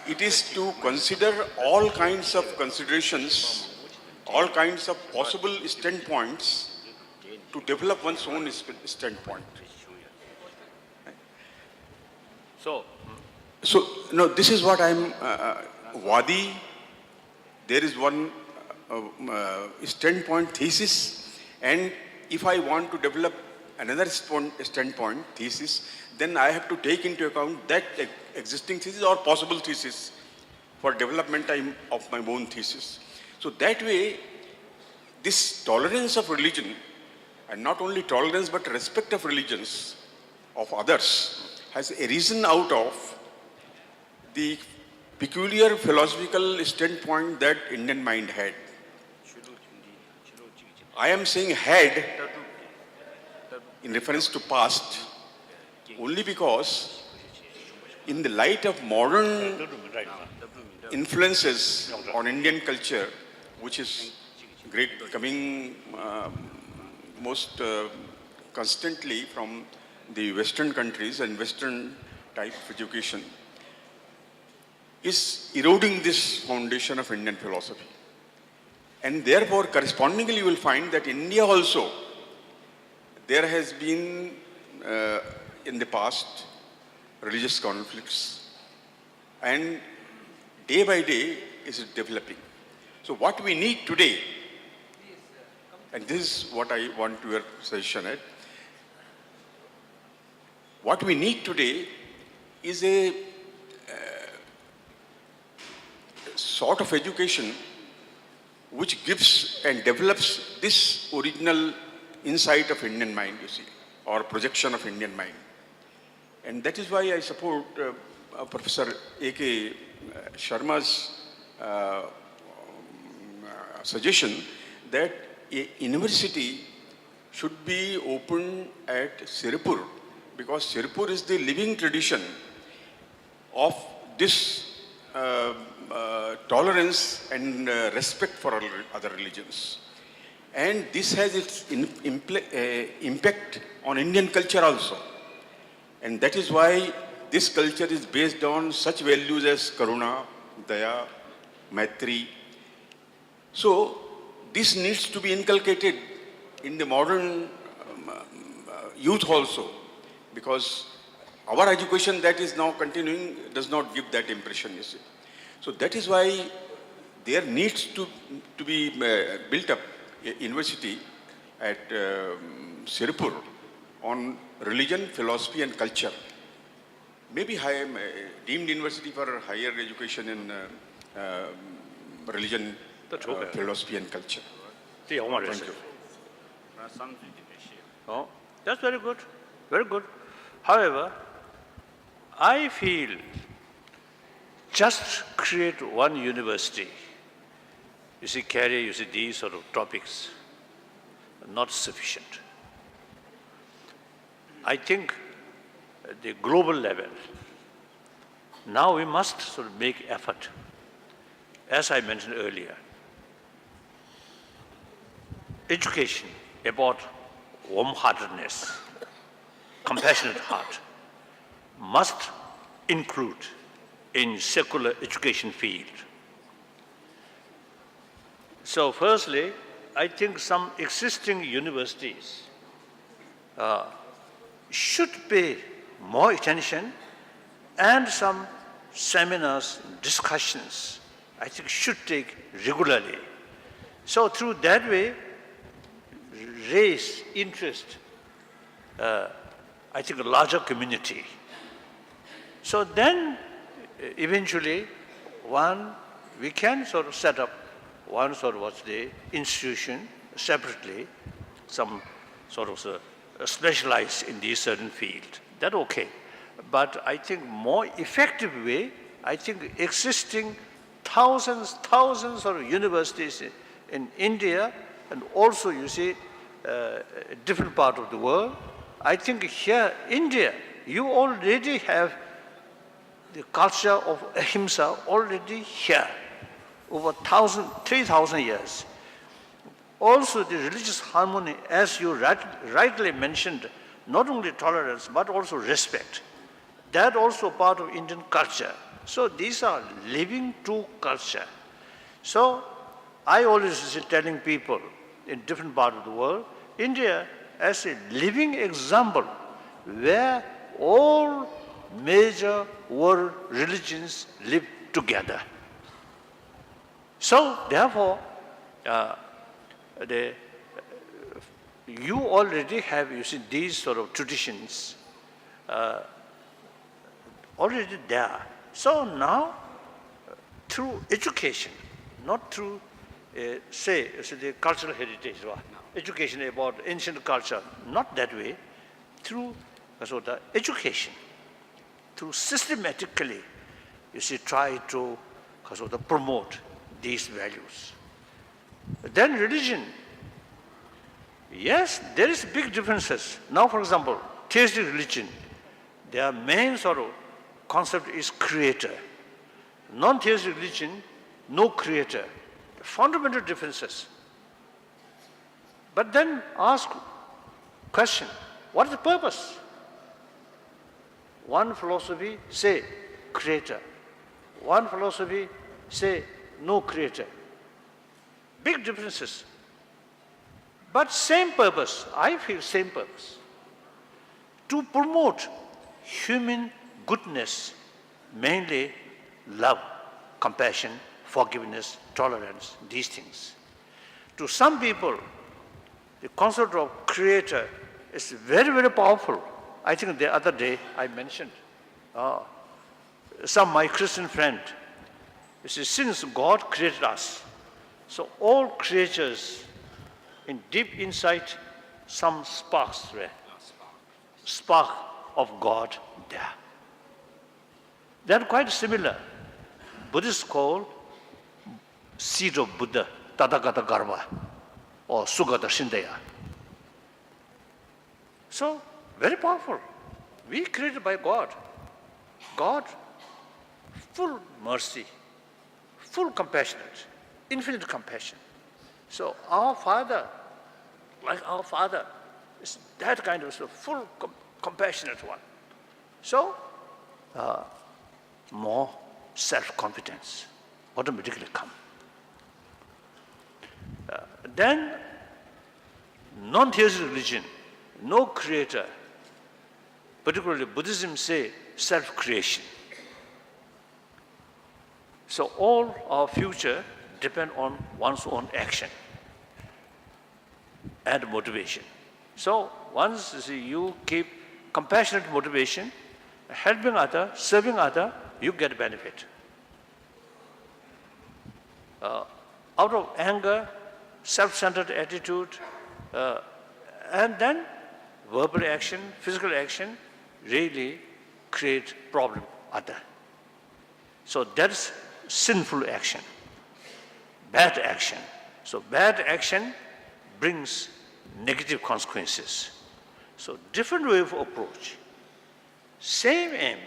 it is to consider all kinds of considerations, all kinds of possible standpoints to develop one's own standpoint. So, no, this is what I'm, Wadi, there is one standpoint thesis, and if I want to develop another standpoint thesis, then I have to take into account that existing thesis or possible thesis for development of my own thesis. So that way, this tolerance of religion, and not only tolerance but respect of religions of others, has arisen out of the peculiar philosophical standpoint that Indian mind had. I am saying had in reference to past only because in the light of modern influences on Indian culture, which is coming most constantly from the Western countries and Western type of education, is eroding this foundation of Indian philosophy. And therefore, correspondingly, you will find that India also, there has been in the past religious conflicts, and day by day is developing. So what we need today, and this is what I want your suggestion at, what we need today is a sort of education which gives and develops this original insight of Indian mind, you see, or projection of Indian mind. And that is why I support Professor A.K. Sharma's suggestion that a university should be opened at Raipur, because Raipur is the living tradition of this tolerance and respect for other religions. And this has its impact on Indian culture also. And that is why this culture is based on such values as Karuna, Daya, Maitri. So this needs to be inculcated in the modern youth also, because our education that is now continuing does not give that impression, you see. So that is why there needs to be built up a university at Raipur on religion, philosophy and culture. Maybe deemed university for higher education in religion, philosophy and culture. Thank you. Oh, that's very good. Very good. However, I feel just create one university, carry these sort of topics, not sufficient. I think at the global level, now we must sort of make effort. As I mentioned earlier, education about warm-heartedness, compassionate heart, must include in secular education field. So firstly, I think some existing universities should pay more attention, and some seminars, discussions, I think should take regularly. So through that way, raise interest, I think a larger community. So then eventually we can sort of set up one sort of institution separately, some sort of specialized in this certain field. That's okay. But I think more effective way, I think existing thousands of universities in India, and also different part of the world. I think here, India, you already have the culture of ahimsa already here, over 3,000 years. Also the religious harmony, as you rightly mentioned, not only tolerance, but also respect. That also part of Indian culture. So these are living true culture. So I always telling people in different parts of the world, India as a living example where all major world religions live together. So therefore, you already have, these sort of traditions already there. So now, through education, not through, the cultural heritage, education about ancient culture, not that way, through the education, through systematically, try to promote these values. Then religion, yes, there is big differences. Now, for example, theistic religion, their main sort of concept is creator. Non-theistic religion, no creator. Fundamental differences. But then ask question, what is the purpose? One philosophy say creator. One philosophy say no creator. Big differences. But same purpose, I feel same purpose. To promote human goodness, mainly love, compassion, forgiveness, tolerance, these things. To some people, the concept of creator is very, very powerful. I think the other day I mentioned, my Christian friend, since God created us, so all creatures in deep inside, some sparks there, spark of God there. They're quite similar. Buddhists call seed of Buddha, Tathagata Garbha, or Sugata Shindeya. So, very powerful. We created by God. God, full mercy, full compassionate, infinite compassion. So our Father, like our Father, is that kind of full compassionate one. So, more self-confidence automatically come. Then, non-theistic religion, no creator, particularly Buddhism say self-creation. So all our future depend on one's own action and motivation. So once you keep compassionate motivation, helping other, serving other, you get benefit. Out of anger, self-centered attitude, and then verbal action, physical action really create problem other. So that's sinful action, bad action. So bad action brings negative consequences. So different way of approach, same aim,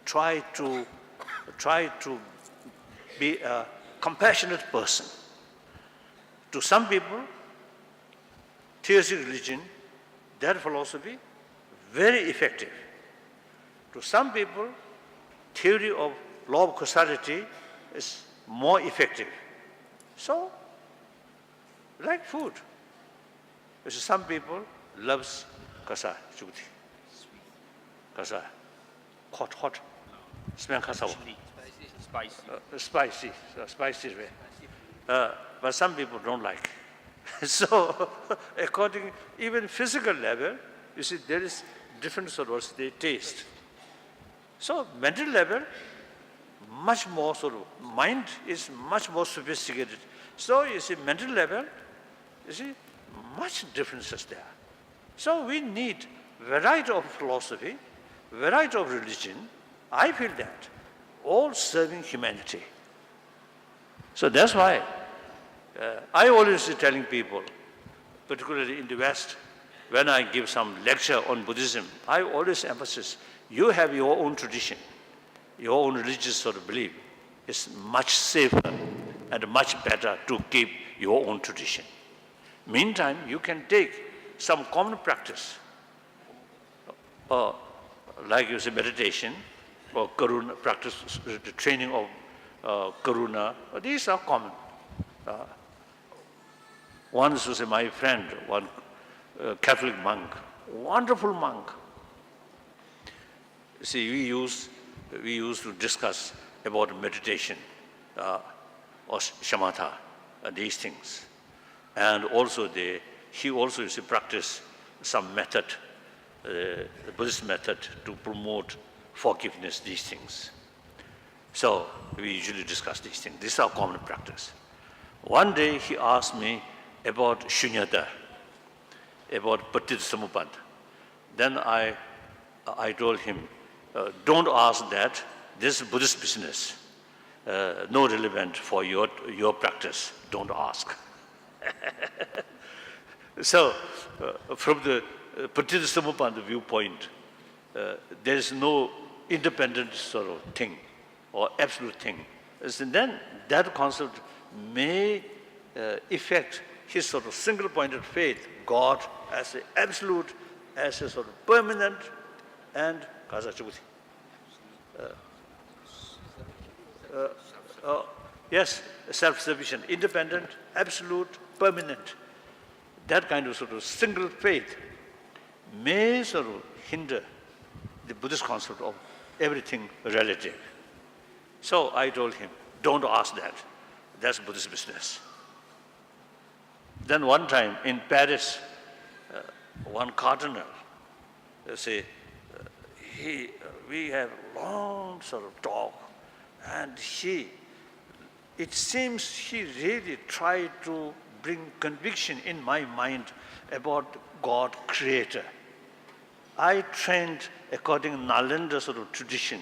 try to be a compassionate person. To some people, theistic religion, that philosophy, very effective. To some people, theory of law of causality is more effective. So, like food. Some people loves kasa, chukti. Kasa, hot. Smell kasa. Spicy. But some people don't like. So, according, even physical level, you see, there is different sort of they taste. So, mental level, much more sort of, mind is much more sophisticated. So, you see, mental level, you see, much differences there. So, we need variety of philosophy, variety of religion. I feel that, all serving humanity. So, that's why I always telling people, particularly in the West, when I give some lecture on Buddhism, I always emphasize, you have your own tradition, your own religious sort of belief. It's much safer and much better to keep your own tradition. Meantime, you can take some common practice, like you say meditation, or karuna, practice the training of karuna. These are common. One was my friend, one Catholic monk, wonderful monk. See, we used to discuss about meditation or shamatha, these things. And also he also used to practice some method, the Buddhist method to promote forgiveness, these things. So we usually discuss these things. This is our common practice. One day he asked me about shunyata, about patit samupad. Then I told him, don't ask that, this is Buddhist business. No relevant for your practice, don't ask. So, from the patit samupad viewpoint, there is no independent sort of thing or absolute thing. So then that concept may affect his sort of single-pointed faith, God as an absolute, as a sort of permanent, and yes, self-sufficient, independent, absolute, permanent. That kind of sort of single faith may sort of hinder the Buddhist concept of everything relative. So I told him, don't ask that. That's Buddhist business. Then one time in Paris, one cardinal, we have long sort of talk, and it seems he really tried to bring conviction in my mind about God creator. I trained according to Nalanda sort of tradition,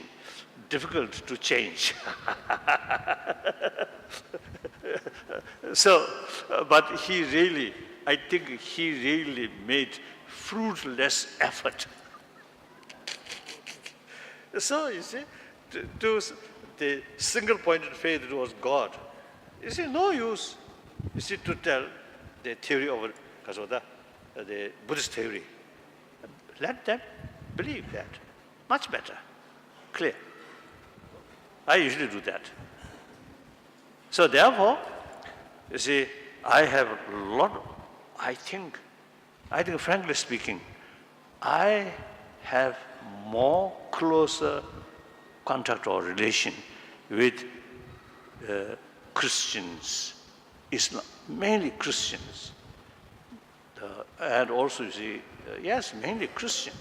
difficult to change. So, but I think he really made fruitless effort. So, you see, to the single-pointed faith was God. You see, no use, you see, to tell the theory of Kasoda, the Buddhist theory. Let them believe that. Much better. Clear. I usually do that. So therefore, you see, I have a lot, I think frankly speaking, I have more closer contact or relation with Christians, Islam, mainly Christians. And also, you see, yes, mainly Christian.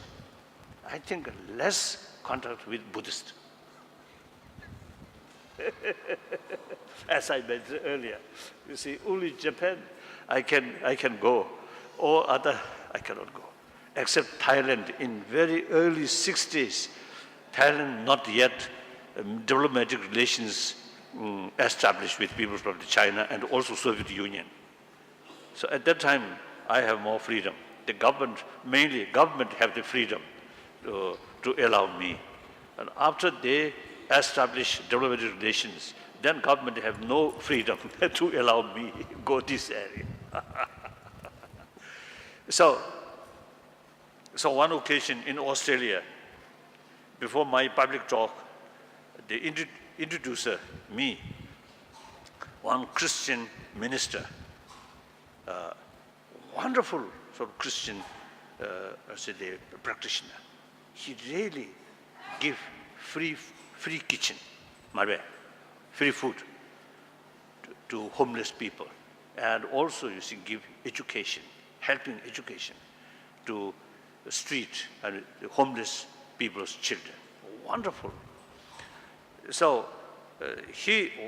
I think less contact with Buddhist. As I mentioned earlier, you see, only Japan I can go, or other I cannot go, except Thailand in very early 60s. Thailand not yet diplomatic relations established with people from China and also Soviet Union. So at that time, I have more freedom. The government, mainly government, have the freedom to allow me. And after they establish diplomatic relations, then government have no freedom to allow me go this area. So one occasion in Australia, before my public talk, they introduced me, one Christian minister, wonderful sort of Christian practitioner. He really give free kitchen, free food to homeless people. And also, you see, give education, helping education to the street and the homeless people's children. Wonderful. So,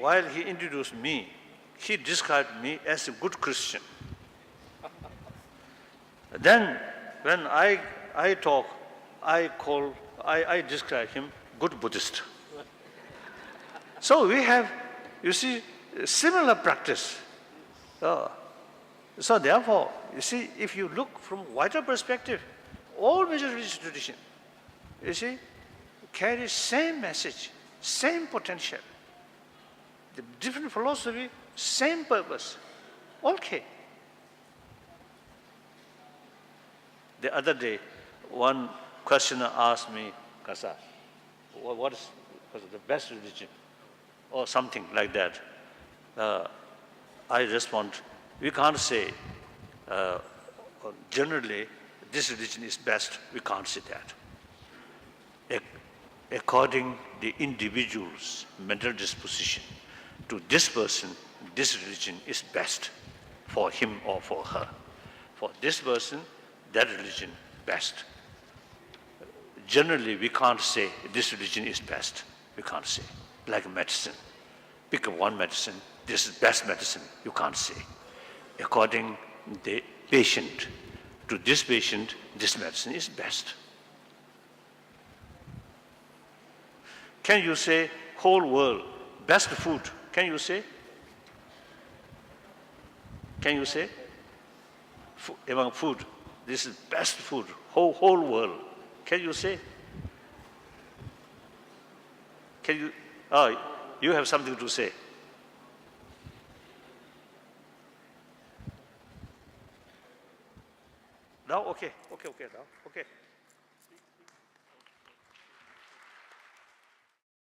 while he introduced me, he described me as a good Christian. Then, when I talk, I describe him good Buddhist. So we have, you see, similar practice. So therefore, you see, if you look from wider perspective, all major religious traditions, you see, carry same message, same potential. The different philosophy, same purpose. Okay. The other day, one questioner asked me, Kasa, what is the best religion? Or something like that. I respond, we can't say generally this religion is best. We can't say that. According the individual's mental disposition, to this person, this religion is best for him or for her. For this person, that religion best. Generally, we can't say this religion is best. We can't say. Like medicine. Pick up one medicine, this is best medicine. You can't say. According the patient, to this patient, this medicine is best. Can you say whole world, best food? Can you say? Can you say? Among food, this is best food, whole world. Can you say? Can you? You have something to say. Now, okay, now, okay.